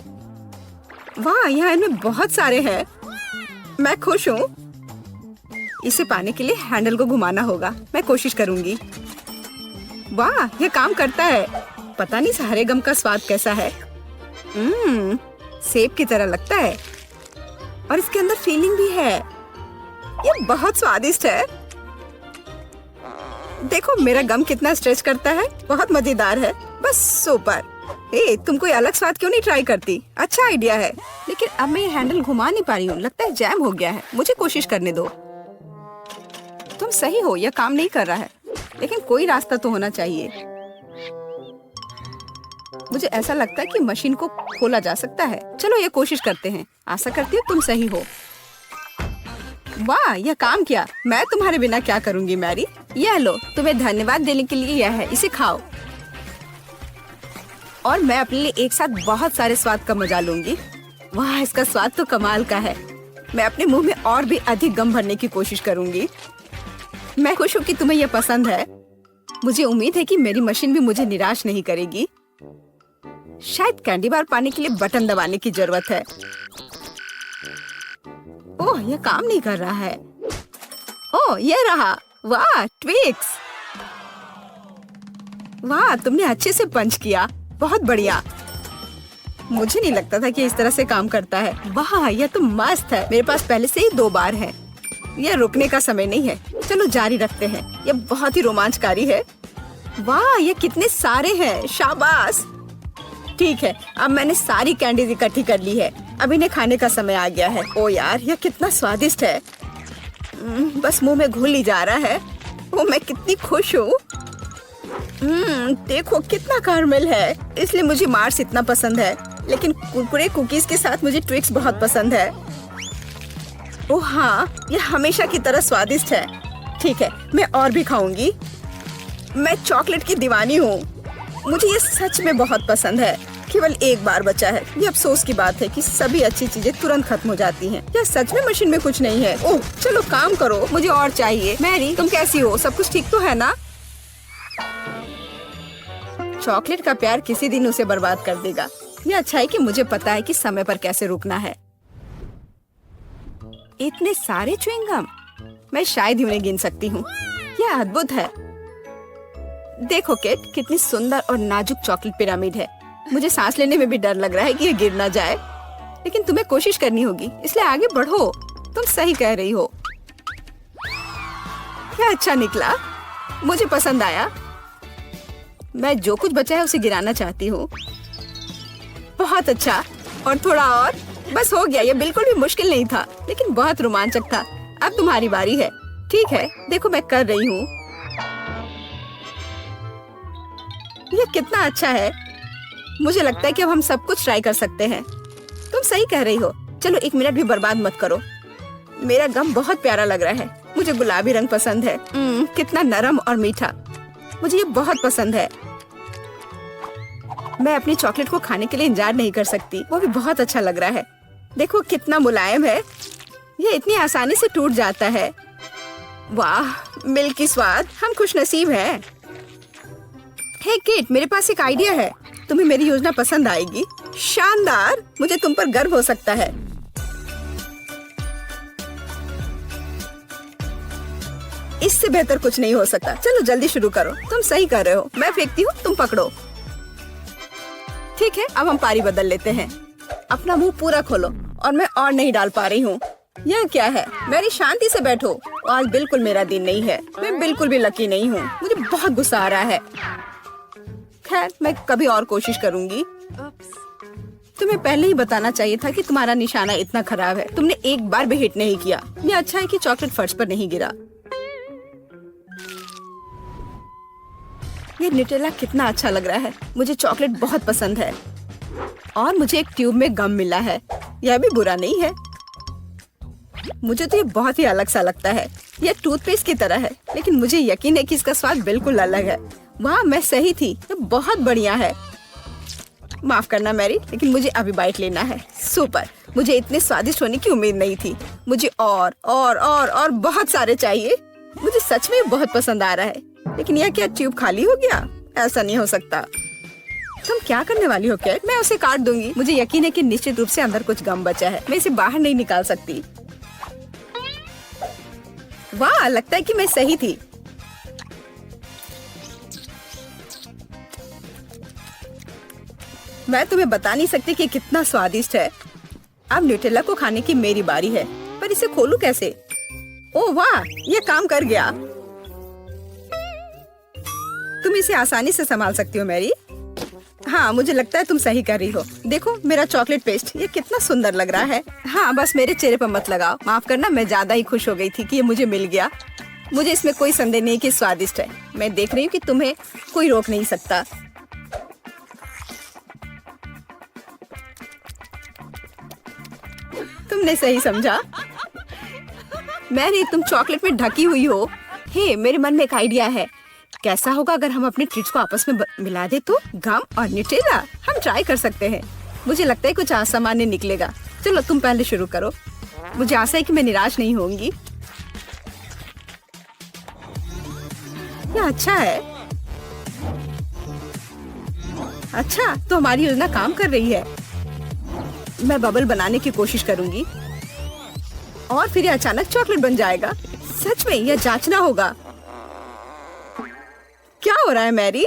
वाह, यहाँ इनमें बहुत सारे हैं। मैं खुश हूँ। इसे पाने के लिए हैंडल को घुमाना होगा। मैं कोशिश करूंगी। वाह, यह काम करता है। पता नहीं सारे गम का स्वाद कैसा है। सेब की तरह लगता है और इसके अंदर फीलिंग भी है। ये बहुत स्वादिष्ट है। देखो मेरा गम कितना स्ट्रेच करता है। बहुत मजेदार है। बस सुपर। तुम कोई अलग स्वाद क्यों नहीं ट्राई करती? अच्छा आइडिया है। लेकिन अब मैं ये हैंडल घुमा नहीं पा रही हूँ। लगता है जैम हो गया है। मुझे कोशिश करने दो। तुम सही हो, यह काम नहीं कर रहा है। लेकिन कोई रास्ता तो होना चाहिए। मुझे ऐसा लगता है कि मशीन को खोला जा सकता है। चलो ये कोशिश करते हैं। आशा करती हूँ तुम सही हो। वाह, यह काम किया। मैं तुम्हारे बिना क्या करूंगी मैरी। यह लो, तुम्हें धन्यवाद देने के लिए यह है। इसे खाओ। और मैं अपने लिए एक साथ बहुत सारे स्वाद का मजा लूंगी। वाह, इसका स्वाद तो कमाल का है। मैं अपने मुंह में और भी अधिक गम भरने की कोशिश करूंगी। मैं खुश हूँ कि तुम्हें यह पसंद है। मुझे उम्मीद है कि मेरी मशीन भी मुझे निराश नहीं करेगी। शायद कैंडी बार पाने के लिए बटन दबाने की जरूरत है। ओह, यह काम नहीं कर रहा है। ओह, यह रहा। वाह, ट्विक्स। वाह, तुमने अच्छे से पंच किया। बहुत बढ़िया। मुझे नहीं लगता था कि इस तरह से काम करता है। वाह, यह तो मस्त है। मेरे पास पहले से ही 2 बार है। यह रुकने का समय नहीं है। चलो जारी रखते हैं। यह बहुत ही रोमांचकारी है। वाह, यह कितने सारे हैं। शाबाश। ठीक है, अब मैंने सारी कैंडीज इकट्ठी कर ली है। अब इन्हें खाने का समय आ गया है। ओ यार, यह कितना स्वादिष्ट है। बस मुंह में घुल ही जा रहा है। ओ, मैं कितनी खुश हूँ। देखो कितना कैरमेल है। इसलिए मुझे मार्स इतना पसंद है। लेकिन कुरकुरे कुकीज के साथ मुझे ट्विक्स बहुत पसंद है। ओ हाँ, यह हमेशा की तरह स्वादिष्ट है। ठीक है, मैं और भी खाऊंगी। मैं चॉकलेट की दीवानी हूँ। मुझे ये सच में बहुत पसंद है। केवल एक बार बचा है। ये अफसोस की बात है कि सभी अच्छी चीजें तुरंत खत्म हो जाती हैं। यह सच में मशीन में कुछ नहीं है। ओह, चलो काम करो, मुझे और चाहिए। मैरी, तुम कैसी हो? सब कुछ ठीक तो है ना? चॉकलेट का प्यार किसी दिन उसे बर्बाद कर देगा। यह अच्छा है कि मुझे पता है कि समय पर कैसे रुकना है। इतने सारे च्युइंगम, मैं शायद ही उन्हें गिन सकती हूँ। यह अद्भुत है। देखो केट, कितनी सुंदर और नाजुक चॉकलेट पिरामिड है। मुझे सांस लेने में भी डर लग रहा है कि ये गिर ना जाए। लेकिन तुम्हें कोशिश करनी होगी, इसलिए आगे बढ़ो। तुम सही कह रही हो। क्या अच्छा निकला। मुझे पसंद आया। मैं जो कुछ बचा है उसे गिराना चाहती हूँ। बहुत अच्छा। और थोड़ा और। बस हो गया। ये बिल्कुल भी मुश्किल नहीं था, लेकिन बहुत रोमांचक था। अब तुम्हारी बारी है। ठीक है, देखो मैं कर रही हूँ। यह कितना अच्छा है। मुझे लगता है कि अब हम सब कुछ ट्राई कर सकते हैं। तुम सही कह रही हो। चलो 1 मिनट भी बर्बाद मत करो। मेरा गम बहुत प्यारा लग रहा है। मुझे गुलाबी रंग पसंद है। कितना नरम और मीठा। मुझे ये बहुत पसंद है। मैं अपनी चॉकलेट को खाने के लिए इंतजार नहीं कर सकती। वो भी बहुत अच्छा लग रहा है। देखो कितना मुलायम है। ये इतनी आसानी से टूट जाता है। वाह, मिल्की स्वाद। हम खुशनसीब हैं। हे किट, मेरे पास एक आइडिया है। तुम्हें मेरी योजना पसंद आएगी। शानदार, मुझे तुम पर गर्व हो सकता है। इससे बेहतर कुछ नहीं हो सकता। चलो जल्दी शुरू करो। तुम सही कर रहे हो। मैं फेंकती हूँ, तुम पकड़ो। ठीक है, अब हम पारी बदल लेते हैं। अपना मुंह पूरा खोलो। और मैं और नहीं डाल पा रही हूँ। यह क्या है? मेरी शांति से बैठो। आज बिल्कुल मेरा दिन नहीं है। मैं बिल्कुल भी लकी नहीं हूँ। मुझे बहुत गुस्सा आ रहा है। खैर, मैं कभी और कोशिश करूंगी। तुम्हें पहले ही बताना चाहिए था कि तुम्हारा निशाना इतना खराब है। तुमने एक बार भी हिट नहीं किया। ये अच्छा है कि चॉकलेट फर्श पर नहीं गिरा। ये न्यूटेला कितना अच्छा लग रहा है। मुझे चॉकलेट बहुत पसंद है। और मुझे एक ट्यूब में गम मिला है। यह भी बुरा नहीं है। मुझे तो ये बहुत ही अलग सा लगता है। यह टूथपेस्ट की तरह है, लेकिन मुझे यकीन है कि इसका स्वाद बिल्कुल अलग है। वाह, मैं सही थी। ये बहुत बढ़िया है। माफ करना मैरी, लेकिन मुझे अभी बाइट लेना है। सुपर, मुझे इतने स्वादिष्ट होने की उम्मीद नहीं थी। मुझे और बहुत सारे चाहिए। मुझे सच में बहुत पसंद आ रहा है। लेकिन यह क्या ट्यूब खाली हो गया? ऐसा नहीं हो सकता। तुम क्या करने वाली हो कैट? मैं उसे काट दूंगी। मुझे यकीन है कि निश्चित रूप से अंदर कुछ गम बचा है। मैं इसे बाहर नहीं निकाल सकती। वाह, लगता है कि मैं सही थी। मैं तुम्हें बता नहीं सकती कि कितना स्वादिष्ट है। अब न्यूटेला को खाने की मेरी बारी है, पर इसे खोलूं कैसे? ओह वाह, ये काम कर गया। तुम इसे आसानी से संभाल सकती हो मैरी। हाँ, मुझे लगता है तुम सही कर रही हो। देखो मेरा चॉकलेट पेस्ट, ये कितना सुंदर लग रहा है। हाँ, बस मेरे चेहरे पर मत लगाओ। माफ करना, मैं ज्यादा ही खुश हो गई थी कि ये मुझे मिल गया। मुझे इसमें कोई संदेह नहीं कि स्वादिष्ट है। मैं देख रही हूँ कि तुम्हें कोई रोक नहीं सकता। तुमने सही समझा। मैरी, तुम चॉकलेट में ढकी हुई हो। हे, मेरे मन में एक आइडिया है। कैसा होगा अगर हम अपने ट्रीट्स को आपस में मिला दे तो? गम और न्यूटेला, हम ट्राई कर सकते हैं। मुझे लगता है कुछ असामान्य निकलेगा। चलो तुम पहले शुरू करो। मुझे आशा है कि मैं निराश नहीं होंगी। यह अच्छा है। अच्छा, तो हमारी योजना काम कर रही है। मैं बबल बनाने की कोशिश करूंगी और फिर ये अचानक चॉकलेट बन जाएगा। सच में यह जांचना होगा। क्या हो रहा है मैरी?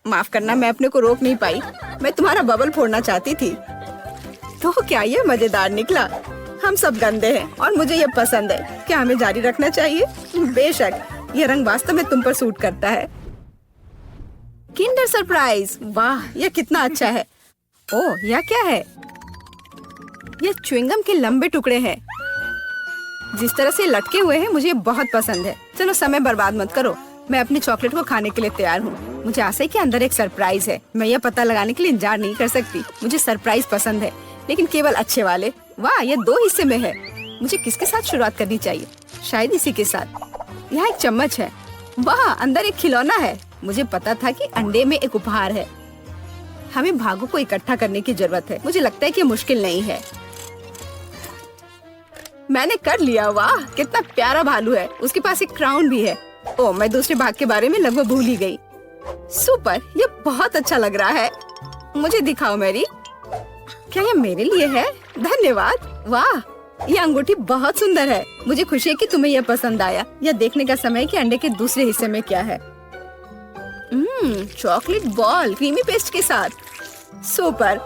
माफ करना, मैं अपने को रोक नहीं पाई। मैं तुम्हारा बबल फोड़ना चाहती थी। तो क्या ये मजेदार निकला? हम सब गंदे हैं और मुझे ये पसंद है। क्या हमें जारी रखना चाहिए? बेशक, ये रंग वास्तव में तुम पर सूट करता है। किंडर सरप्राइज, वाह, यह कितना अच्छा है। ओह, यह क्या है? यह च्युइंगम के लंबे टुकड़े हैं। जिस तरह से लटके हुए हैं, मुझे बहुत पसंद है। चलो समय बर्बाद मत करो। मैं अपने चॉकलेट को खाने के लिए तैयार हूँ। मुझे आशा है कि अंदर एक सरप्राइज है। मैं यह पता लगाने के लिए इंतजार नहीं कर सकती। मुझे सरप्राइज पसंद है, लेकिन केवल अच्छे वाले। वाह, यह 2 हिस्से में है। मुझे किसके साथ शुरुआत करनी चाहिए? शायद इसी के साथ। यहाँ एक चम्मच है। वाह, अंदर एक खिलौना है। मुझे पता था कि अंडे में एक उपहार है। हमें भागों को इकट्ठा करने की जरूरत है। मुझे लगता है कि मुश्किल नहीं है। मैंने कर लिया। वाह, कितना प्यारा भालू है। उसके पास एक क्राउन भी है। ओह, मैं दूसरे भाग के बारे में लगभग भूल ही गई। सुपर, ये बहुत अच्छा लग रहा है। मुझे दिखाओ मैरी। क्या ये मेरे लिए है? धन्यवाद। वाह, ये अंगूठी बहुत सुंदर है। मुझे खुशी है कि तुम्हें यह पसंद आया। यह देखने का समय है कि अंडे के दूसरे हिस्से में क्या है। चॉकलेट बॉल क्रीमी पेस्ट के साथ। सुपर,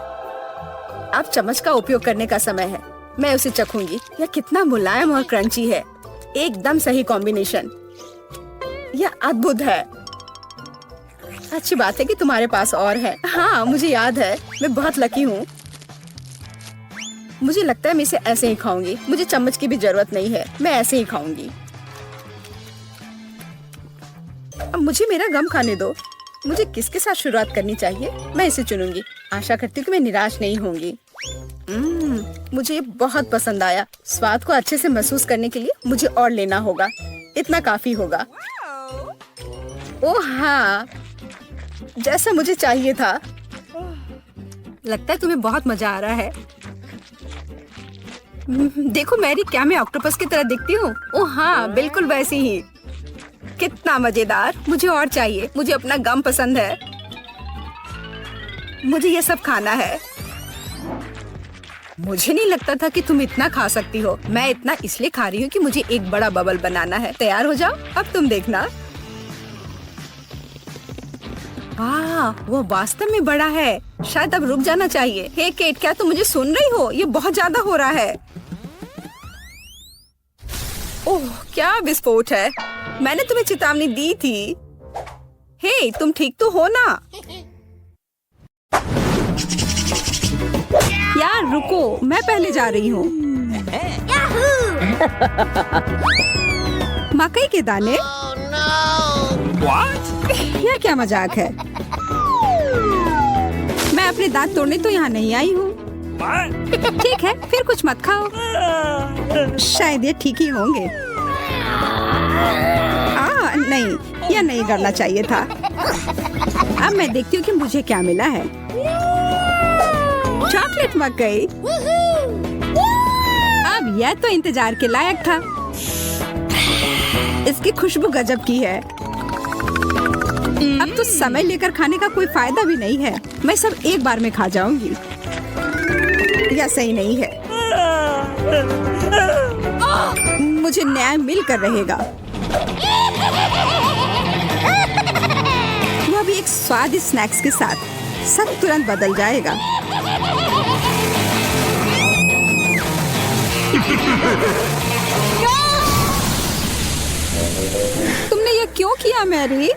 अब चम्मच का उपयोग करने का समय है। मैं उसे चखूंगी। यह कितना मुलायम और क्रंची है। एकदम सही कॉम्बिनेशन। यह अद्भुत है। अच्छी बात है कि तुम्हारे पास और है। हाँ, मुझे याद है। मैं बहुत लकी हूँ। मुझे लगता है मैं इसे ऐसे ही खाऊंगी। मुझे चम्मच की भी जरूरत नहीं है। मैं ऐसे ही खाऊंगी। अब मुझे मेरा गम खाने दो। मुझे किसके साथ शुरुआत करनी चाहिए? मैं इसे चुनूंगी। आशा करती हूँ कि मैं निराश नहीं होंगी। मुझे बहुत पसंद आया। स्वाद को अच्छे से महसूस करने के लिए मुझे और लेना होगा। इतना काफी होगा। ओह हाँ, जैसा मुझे चाहिए था। लगता है तुम्हें बहुत मजा आ रहा है। देखो मैरी, क्या मैं ऑक्टोपस की तरह दिखती हूँ? ओह हाँ, बिल्कुल वैसी ही। कितना मजेदार। मुझे और चाहिए। मुझे अपना गम पसंद है। मुझे ये सब खाना है। मुझे नहीं लगता था कि तुम इतना खा सकती हो। मैं इतना इसलिए खा रही हूँ कि मुझे एक बड़ा बबल बनाना है। तैयार हो जाओ, अब तुम देखना। वाह, वो वास्तव में बड़ा है। शायद अब रुक जाना चाहिए। हे केट, क्या तुम मुझे सुन रही हो? ये बहुत ज्यादा हो रहा है। ओह, क्या विस्फोट है। मैंने तुम्हें चेतावनी दी थी। हे, तुम ठीक तो हो ना? यार रुको, मैं पहले जा रही हूँ। मकई के दाने? यह क्या मजाक है? मैं अपने दांत तोड़ने तो यहाँ नहीं आई हूँ। ठीक है, फिर कुछ मत खाओ। शायद ये ठीक ही होंगे। नहीं, यह नहीं करना चाहिए था। अब मैं देखती हूँ कि मुझे क्या मिला है। चॉकलेट मकई। अब यह तो इंतजार के लायक था। इसकी खुशबू गजब की है। अब तो समय लेकर खाने का कोई फायदा भी नहीं है। मैं सब एक बार में खा जाऊंगी। यह सही नहीं है। मुझे न्याय मिलकर रहेगा। वह भी एक स्वादिष्ट स्नैक्स के साथ। सब तुरंत बदल जाएगा। तुमने ये क्यों किया मैरी?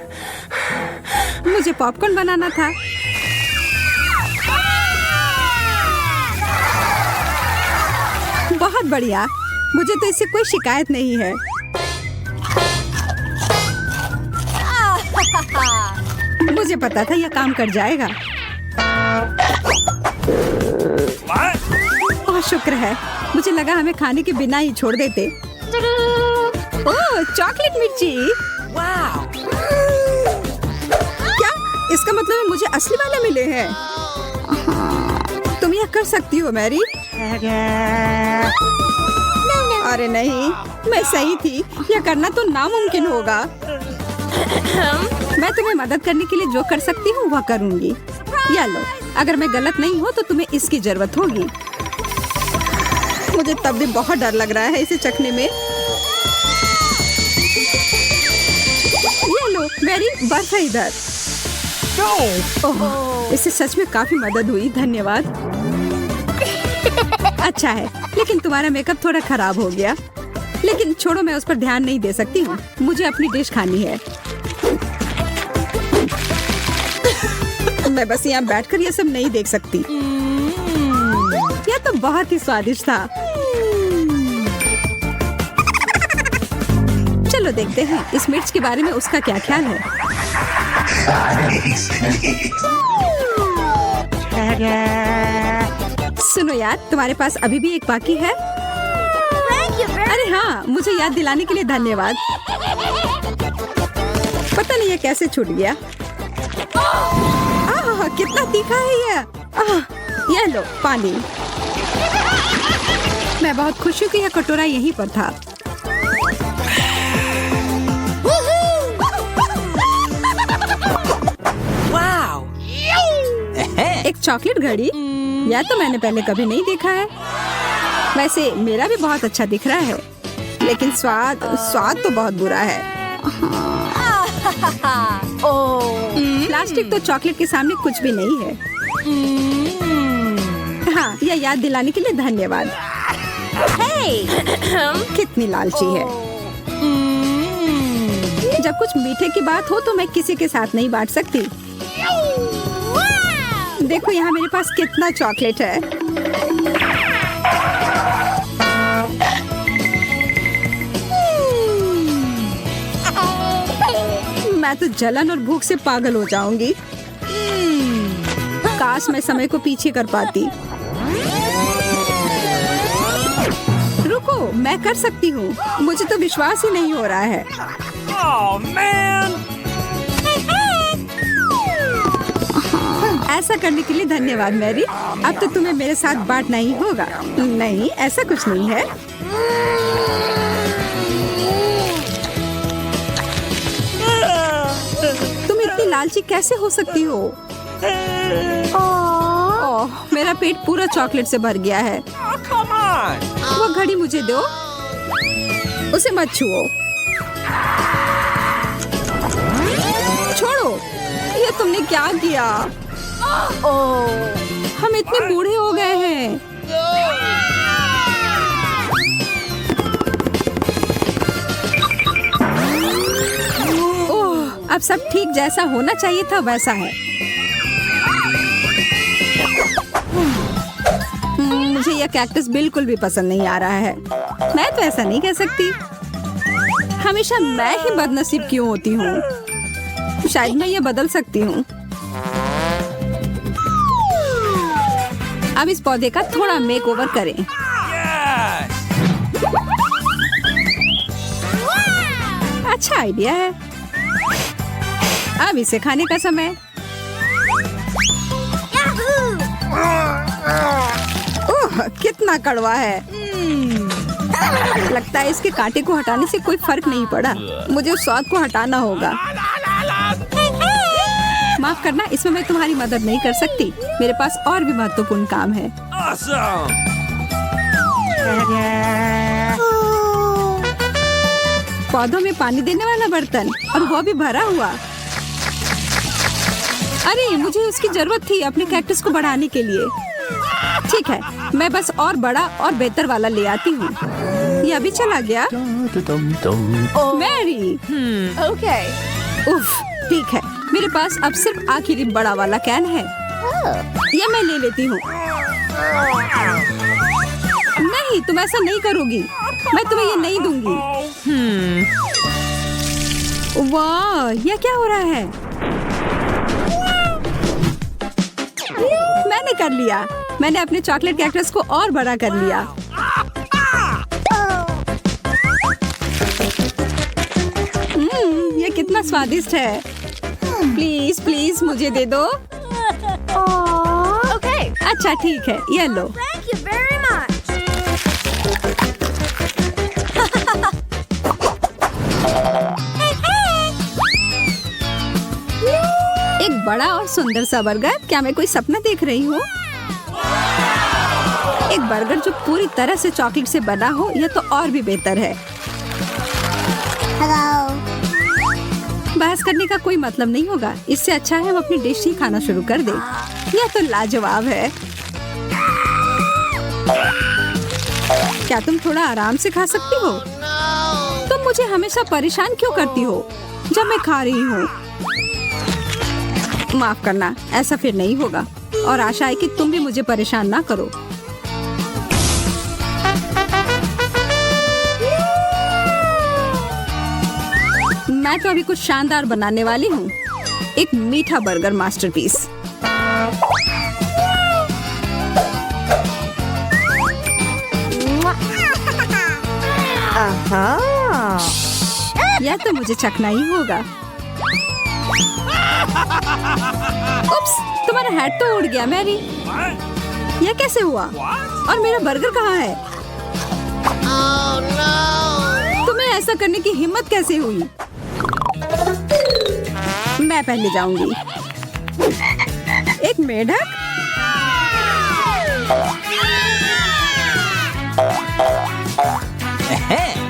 मुझे पॉपकॉर्न बनाना था। बहुत बढ़िया। मुझे तो इससे कोई शिकायत नहीं है। मुझे पता था यह काम कर जाएगा। ओह, शुक्र है। मुझे लगा हमें खाने के बिना ही छोड़ देते। ओह, चॉकलेट मिर्ची। क्या इसका मतलब है मुझे असली वाले मिले हैं? तुम यह कर सकती हो मैरी। अरे नहीं, मैं सही थी। यह करना तो नामुमकिन होगा। मैं तुम्हें मदद करने के लिए जो कर सकती हूँ वह करूँगी। या लो, अगर मैं गलत नहीं हूँ तो तुम्हें इसकी जरूरत होगी। मुझे तब भी बहुत डर लग रहा है इसे चखने में। ये लो मैरी, बर्फ है इधर। ओह, इससे सच में काफी मदद हुई। धन्यवाद। अच्छा है, लेकिन तुम्हारा मेकअप थोड़ा खराब हो गया। लेकिन छोड़ो, मैं उस पर ध्यान नहीं दे सकती हूँ। मुझे अपनी डिश खानी है। मैं बस यहाँ बैठकर ये सब नहीं देख सकती। यह तो बहुत ही स्वादिष्ट था। चलो देखते हैं इस मिर्च के बारे में उसका क्या ख्याल है। सुनो यार, तुम्हारे पास अभी भी एक बाकी है? अरे हाँ, मुझे याद दिलाने के लिए धन्यवाद। पता नहीं ये कैसे छूट गया। कितना तीखा है ये लो पानी। मैं बहुत खुश हूँ कि यह कटोरा यहीं पर था। एक चॉकलेट घड़ी? या तो मैंने पहले कभी नहीं देखा है। वैसे मेरा भी बहुत अच्छा दिख रहा है, लेकिन स्वाद तो बहुत बुरा है। प्लास्टिक तो चॉकलेट के सामने कुछ भी नहीं है। हाँ, यह याद दिलाने के लिए धन्यवाद। कितनी लालची है। जब कुछ मीठे की बात हो तो मैं किसी के साथ नहीं बांट सकती। देखो यहाँ मेरे पास कितना चॉकलेट है। मैं तो जलन और भूख से पागल हो जाऊंगी। काश मैं समय को पीछे कर पाती। रुको, मैं कर सकती हूँ। मुझे तो विश्वास ही नहीं हो रहा है। Oh, man. ऐसा करने के लिए धन्यवाद मैरी। अब तो तुम्हें मेरे साथ बांटना ही होगा। नहीं, ऐसा कुछ नहीं है। तुम इतनी लालची कैसे हो सकती हो? ओह, मेरा पेट पूरा चॉकलेट से भर गया है। Oh, come on! वो घड़ी मुझे दो, उसे मत छुओ। छोड़ो, ये तुमने क्या किया? ओह, हम इतने बूढ़े हो गए हैं। ओह, अब सब ठीक जैसा होना चाहिए था वैसा है। मुझे यह कैक्टस बिल्कुल भी पसंद नहीं आ रहा है। मैं तो ऐसा नहीं कह सकती। हमेशा मैं ही बदनसीब क्यों होती हूँ? शायद मैं ये बदल सकती हूँ। अब इस पौधे का थोड़ा मेकओवर करें। Yes! अच्छा आइडिया है। अब इसे खाने का समय। ओह, कितना कड़वा है। लगता है इसके कांटे को हटाने से कोई फर्क नहीं पड़ा। मुझे उस स्वाद को हटाना होगा। माफ करना, इसमें मैं तुम्हारी मदद नहीं कर सकती। मेरे पास और भी महत्वपूर्ण काम है। Awesome! पौधों में पानी देने वाला बर्तन, और वो भी भरा हुआ। अरे, मुझे उसकी जरूरत थी अपने कैक्टस को बढ़ाने के लिए। ठीक है, मैं बस और बड़ा और बेहतर वाला ले आती हूँ। यह भी चला गया। Mary, Okay. उफ, ठीक है। मेरे पास अब सिर्फ आखिरी बड़ा वाला कैन है। यह मैं ले लेती हूँ। नहीं, तुम ऐसा नहीं करोगी। मैं तुम्हें ये नहीं दूंगी। वाह, यह क्या हो रहा है? मैंने कर लिया। मैंने अपने चॉकलेट कैक्टस को और बड़ा कर लिया। ये कितना स्वादिष्ट है। प्लीज प्लीज मुझे दे दो। Okay. अच्छा ठीक है, ये लो। Thank you very much. एक बड़ा और सुंदर सा बर्गर। क्या मैं कोई सपना देख रही हूँ? एक बर्गर जो पूरी तरह से चॉकलेट से बना हो, यह तो और भी बेहतर है। Hello. बहस करने का कोई मतलब नहीं होगा। इससे अच्छा है हम अपनी डिश ही खाना शुरू कर दें। यह तो लाजवाब है। क्या तुम थोड़ा आराम से खा सकती हो? तुम मुझे हमेशा परेशान क्यों करती हो जब मैं खा रही हूँ? माफ करना, ऐसा फिर नहीं होगा। और आशा है कि तुम भी मुझे परेशान ना करो। मैं तो अभी कुछ शानदार बनाने वाली हूँ। एक मीठा बर्गर मास्टरपीस। यह तो मुझे चखना ही होगा। उप्स, तुम्हारा हैट तो उड़ गया मैरी। What? यह कैसे हुआ? What? और मेरा बर्गर कहाँ है? तुम्हें ऐसा करने की हिम्मत कैसे हुई? मैं पहले जाऊंगी। एक मेढक?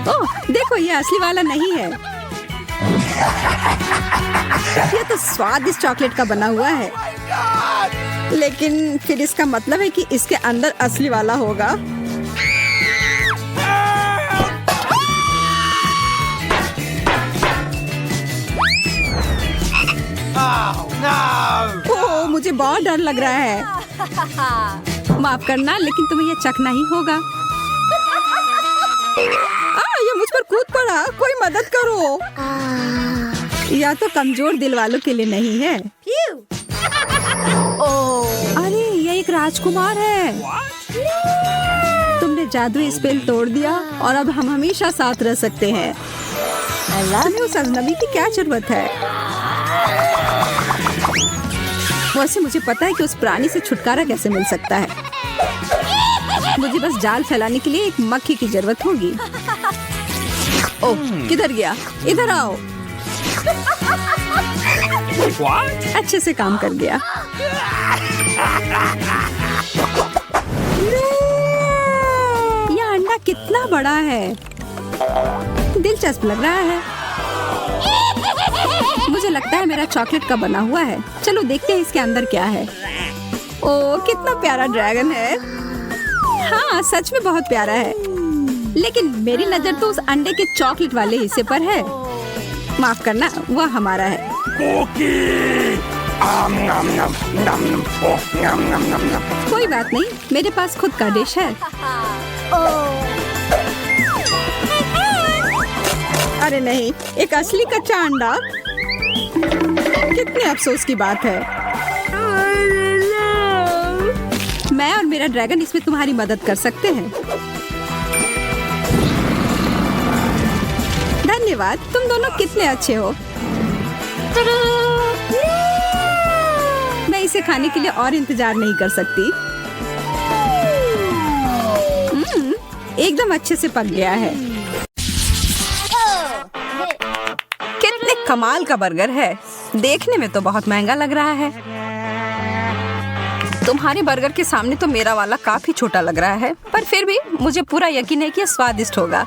ओह, देखो ये असली वाला नहीं है। ये तो स्वादिष्ट चॉकलेट का बना हुआ है। लेकिन फिर इसका मतलब है कि इसके अंदर असली वाला होगा। Oh, no! ओह, मुझे बहुत डर लग रहा है। माफ करना, लेकिन तुम्हें यह चखना ही होगा। ये मुझ पर कूद पड़ा। कोई मदद करो। या तो कमजोर दिल वालों के लिए नहीं है। Phew. अरे, यह एक राजकुमार है। तुमने जादुई स्पेल तोड़ दिया और अब हम हमेशा साथ रह सकते हैं। तुम्हें उस अजनबी की क्या जरूरत है? वैसे मुझे पता है कि उस प्राणी से छुटकारा कैसे मिल सकता है। मुझे बस जाल फैलाने के लिए एक मक्खी की जरूरत होगी। ओह, किधर गया? इधर आओ। What? अच्छे से काम कर गया। यह अंडा कितना बड़ा है, दिलचस्प लग रहा है। मुझे लगता है मेरा चॉकलेट का बना हुआ है। चलो देखते हैं इसके अंदर क्या है। ओह, कितना प्यारा ड्रैगन है। हाँ, सच में बहुत प्यारा है। लेकिन मेरी नजर तो उस अंडे के चॉकलेट वाले हिस्से पर है। माफ करना, वह हमारा है। कोई बात नहीं, मेरे पास खुद का डिश है। अरे नहीं, एक असली कच्चा अंडा। कितने अफसोस की बात है। मैं और मेरा ड्रैगन इसमें तुम्हारी मदद कर सकते हैं। धन्यवाद, तुम दोनों कितने अच्छे हो। मैं इसे खाने के लिए और इंतजार नहीं कर सकती। एकदम अच्छे से पक गया है। कितने कमाल का बर्गर है। देखने में तो बहुत महंगा लग रहा है। तुम्हारे बर्गर के सामने तो मेरा वाला काफी छोटा लग रहा है, पर फिर भी मुझे पूरा यकीन है कि यह स्वादिष्ट होगा।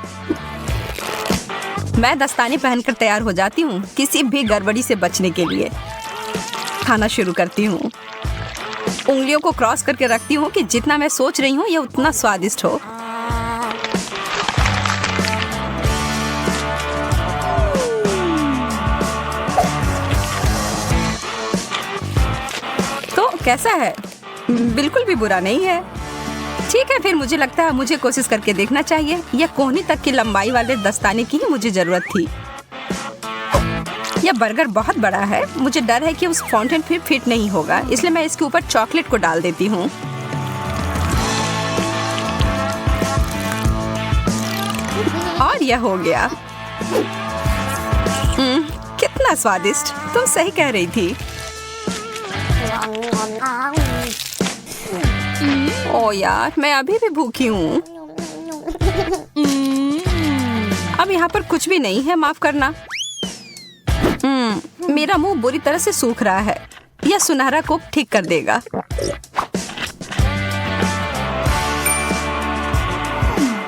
मैं दस्ताने पहनकर तैयार हो जाती हूँ किसी भी गड़बड़ी से बचने के लिए। खाना शुरू करती हूँ। उंगलियों को क्रॉस करके रखती हूँ कि जितना मैं सोच रही हूँ यह उतना स्वादिष्ट हो। तो कैसा है? बिल्कुल भी बुरा नहीं है। ठीक है, फिर मुझे लगता है मुझे कोशिश करके देखना चाहिए। यह कोहनी तक की लंबाई वाले दस्ताने की ही मुझे जरूरत थी। यह बर्गर बहुत बड़ा है। मुझे डर है कि उस फाउंटेन फिर फिट नहीं होगा, इसलिए मैं इसके ऊपर चॉकलेट को डाल देती हूँ। और यह हो गया। कितना स्वादिष्ट। तुम सही कह रही थी। ओ यार, मैं अभी भी भूखी हूँ। अब यहाँ पर कुछ भी नहीं है, माफ करना। मेरा मुंह बुरी तरह से सूख रहा है। यह सुनहरा कोक ठीक कर देगा।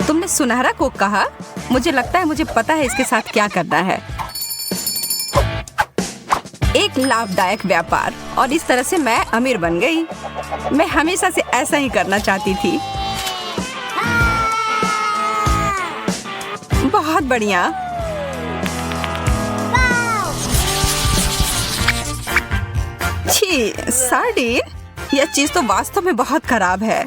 तुमने सुनहरा कोक कहा? मुझे लगता है मुझे पता है इसके साथ क्या करना है। एक लाभदायक व्यापार, और इस तरह से मैं अमीर बन गई। मैं हमेशा से ऐसा ही करना चाहती थी। बहुत बढ़िया। छी, सार्डिन, यह चीज तो वास्तव में बहुत खराब है।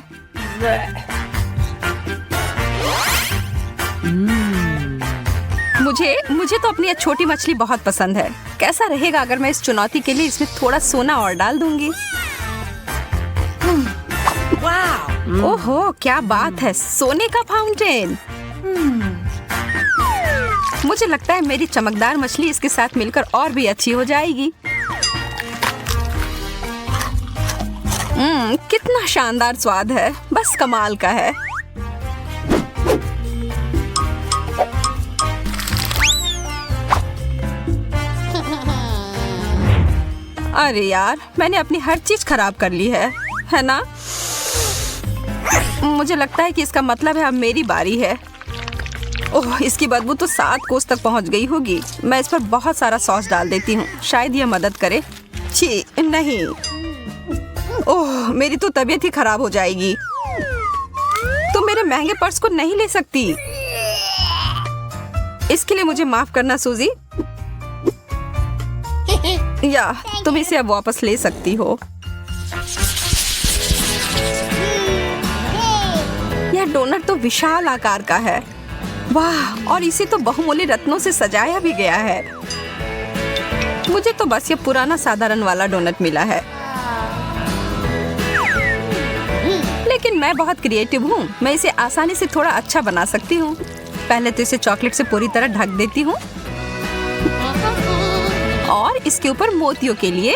मुझे तो अपनी यह छोटी मछली बहुत पसंद है। कैसा रहेगा अगर मैं इस चुनौती के लिए इसमें थोड़ा सोना और डाल दूंगी? ओहो, क्या बात है, सोने का फाउंटेन। मुझे लगता है मेरी चमकदार मछली इसके साथ मिलकर और भी अच्छी हो जाएगी। कितना शानदार स्वाद है, बस कमाल का है। अरे यार, मैंने अपनी हर चीज खराब कर ली है ना? मुझे लगता है कि इसका मतलब है अब मेरी बारी है। ओह, इसकी बदबू तो 7 कोस तक पहुंच गई होगी। मैं इस पर बहुत सारा सॉस डाल देती हूँ, शायद यह मदद करे। छी, नहीं। ओह, मेरी तो तबीयत ही खराब हो जाएगी। तुम मेरे महंगे पर्स को नहीं ले सकती। इसके लिए मुझे माफ करना सूजी। या तुम इसे अब वापस ले सकती हो। यह डोनट तो विशाल आकार का है। वाह, और इसे तो बहुमूल्य रत्नों से सजाया भी गया है। मुझे तो बस ये पुराना साधारण वाला डोनट मिला है। लेकिन मैं बहुत क्रिएटिव हूँ। मैं इसे आसानी से थोड़ा अच्छा बना सकती हूँ। पहले तो इसे चॉकलेट से पूरी तरह ढक देती हूँ और इसके ऊपर मोतियों के लिए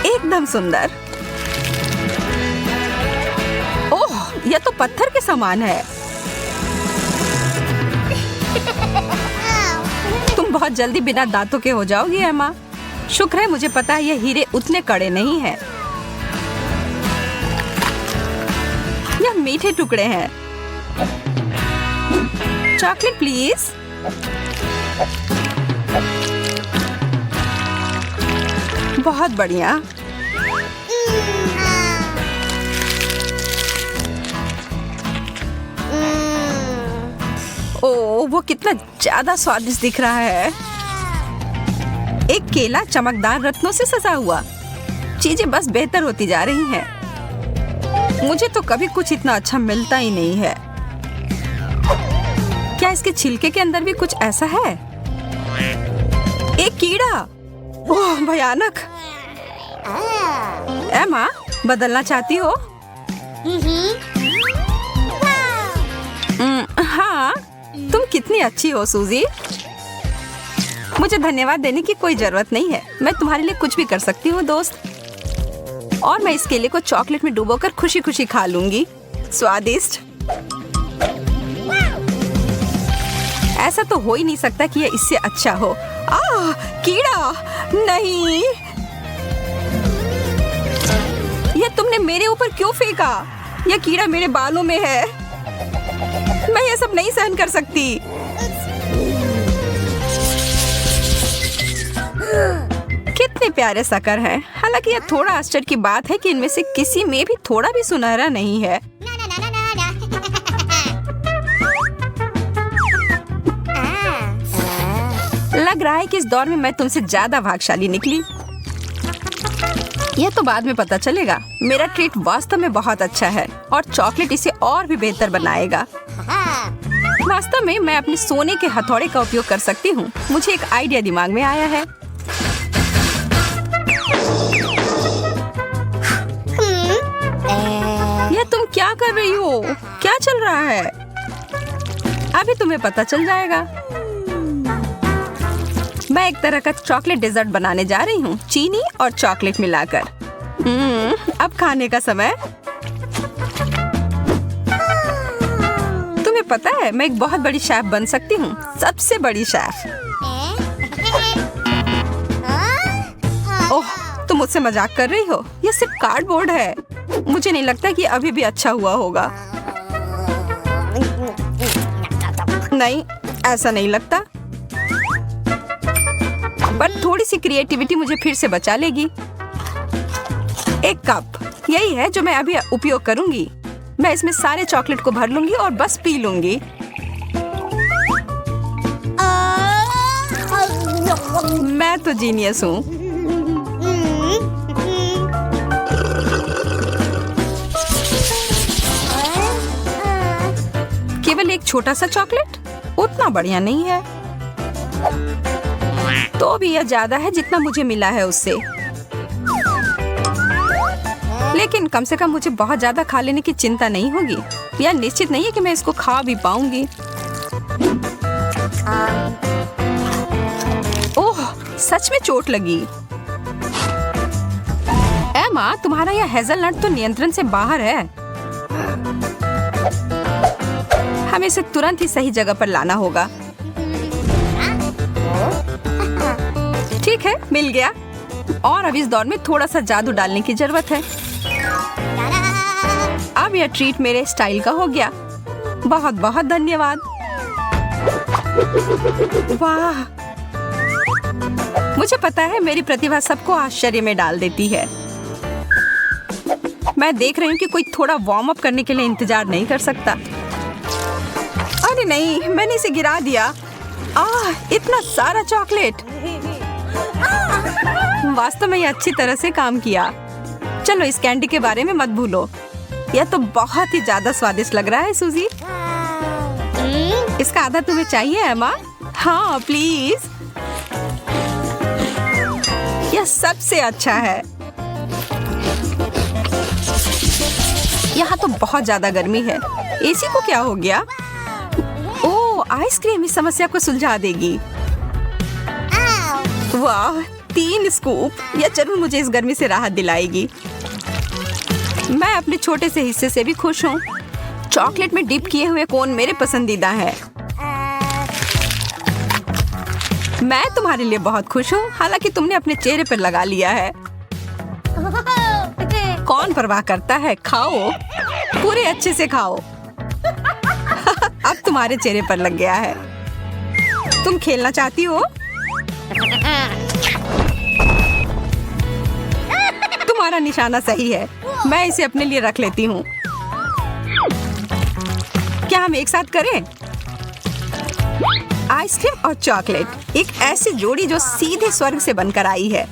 एकदम सुंदर। ओह, यह तो पत्थर के समान है। तुम बहुत जल्दी बिना दांतों के हो जाओगी एमा। शुक्र है मुझे पता है ये हीरे उतने कड़े नहीं हैं। यह मीठे टुकड़े हैं। Chocolate please. बहुत बढ़िया। ओह, वो कितना ज्यादा स्वादिष्ट दिख रहा है। एक केला चमकदार रत्नों से सजा हुआ। चीजें बस बेहतर होती जा रही हैं। मुझे तो कभी कुछ इतना अच्छा मिलता ही नहीं है। क्या इसके छिलके के अंदर भी कुछ ऐसा है? एक कीड़ा। ओह, भयानक। एमा, बदलना चाहती हो? हाँ, तुम कितनी अच्छी हो सूजी। मुझे धन्यवाद देने की कोई जरूरत नहीं है। मैं तुम्हारे लिए कुछ भी कर सकती हूँ दोस्त। और मैं इस केले को चॉकलेट में डुबोकर खुशी खुशी खा लूंगी। स्वादिष्ट। ऐसा तो हो ही नहीं सकता कि यह इससे अच्छा हो। कीड़ा नहीं। यह तुमने मेरे ऊपर क्यों फेंका? यह कीड़ा मेरे बालों में है। मैं ये सब नहीं सहन कर सकती। कितने प्यारे शक्कर हैं। हालांकि यह थोड़ा आश्चर्य की बात है कि इनमें से किसी में भी थोड़ा भी सुनहरा नहीं है। लग रहा है कि इस दौर में मैं तुमसे ज्यादा भाग्यशाली निकली। यह तो बाद में पता चलेगा। मेरा ट्रीट वास्तव में बहुत अच्छा है और चॉकलेट इसे और भी बेहतर बनाएगा। वास्तव में मैं अपने सोने के हथौड़े का उपयोग कर सकती हूँ। मुझे एक आइडिया दिमाग में आया है। यह तुम क्या कर रही हो? क्या चल रहा है? अभी तुम्हें पता चल जाएगा। मैं एक तरह का चॉकलेट डेजर्ट बनाने जा रही हूँ, चीनी और चॉकलेट मिलाकर। अब खाने का समय। तुम्हें पता है मैं एक बहुत बड़ी शेफ बन सकती हूँ, सबसे बड़ी शेफ। ओह, तुम मुझसे मजाक कर रही हो? यह सिर्फ कार्डबोर्ड है। मुझे नहीं लगता कि अभी भी अच्छा हुआ होगा। नहीं, ऐसा नहीं लगता। पर थोड़ी सी क्रिएटिविटी मुझे फिर से बचा लेगी। एक कप, यही है जो मैं अभी उपयोग करूंगी। मैं इसमें सारे चॉकलेट को भर लूंगी और बस पी लूंगी। मैं तो जीनियस हूँ। केवल एक छोटा सा चॉकलेट उतना बढ़िया नहीं है। तो भी यह ज्यादा है जितना मुझे मिला है उससे। लेकिन कम से कम मुझे बहुत ज्यादा खा लेने की चिंता नहीं होगी। यह निश्चित नहीं है कि मैं इसको खा भी पाऊंगी। ओह, सच में चोट लगी। एमा, तुम्हारा यह हेज़लनट तो नियंत्रण से बाहर है। हमें इसे तुरंत ही सही जगह पर लाना होगा। ठीक है, मिल गया। और अब इस दौर में थोड़ा सा जादू डालने की जरूरत है। अब यह ट्रीट मेरे स्टाइल का हो गया। बहुत बहुत धन्यवाद। वाह, मुझे पता है मेरी प्रतिभा सबको आश्चर्य में डाल देती है। मैं देख रही हूँ कि कोई थोड़ा वार्म अप करने के लिए इंतजार नहीं कर सकता। अरे नहीं, मैंने इसे गिरा दिया। इतना सारा चॉकलेट। वास्तव में ये अच्छी तरह से काम किया। चलो, इस कैंडी के बारे में मत भूलो। यह तो बहुत ही ज्यादा स्वादिष्ट लग रहा है सूजी। इसका आधा तुम्हें चाहिए एमा? हाँ प्लीज। यह सबसे अच्छा है। यहाँ तो बहुत ज्यादा गर्मी है। एसी को क्या हो गया? ओह, आइसक्रीम इस समस्या को सुलझा देगी। वाह, 3 स्कूप। यह जरूर मुझे इस गर्मी से राहत दिलाएगी। मैं अपने छोटे से हिस्से से भी खुश हूँ। चॉकलेट में डिप किए हुए कोन मेरे पसंदीदा है। मैं तुम्हारे लिए बहुत खुश हूँ, हालांकि तुमने अपने चेहरे पर लगा लिया है। कौन परवाह करता है, खाओ, पूरे अच्छे से खाओ। अब तुम्हारे चेहरे पर लग गया है। तुम खेलना चाहती हो? तुम्हारा निशाना सही है, मैं इसे अपने लिए रख लेती हूँ। क्या हम एक साथ करें? आइसक्रीम और चॉकलेट, एक ऐसी जोड़ी जो सीधे स्वर्ग से बनकर आई है।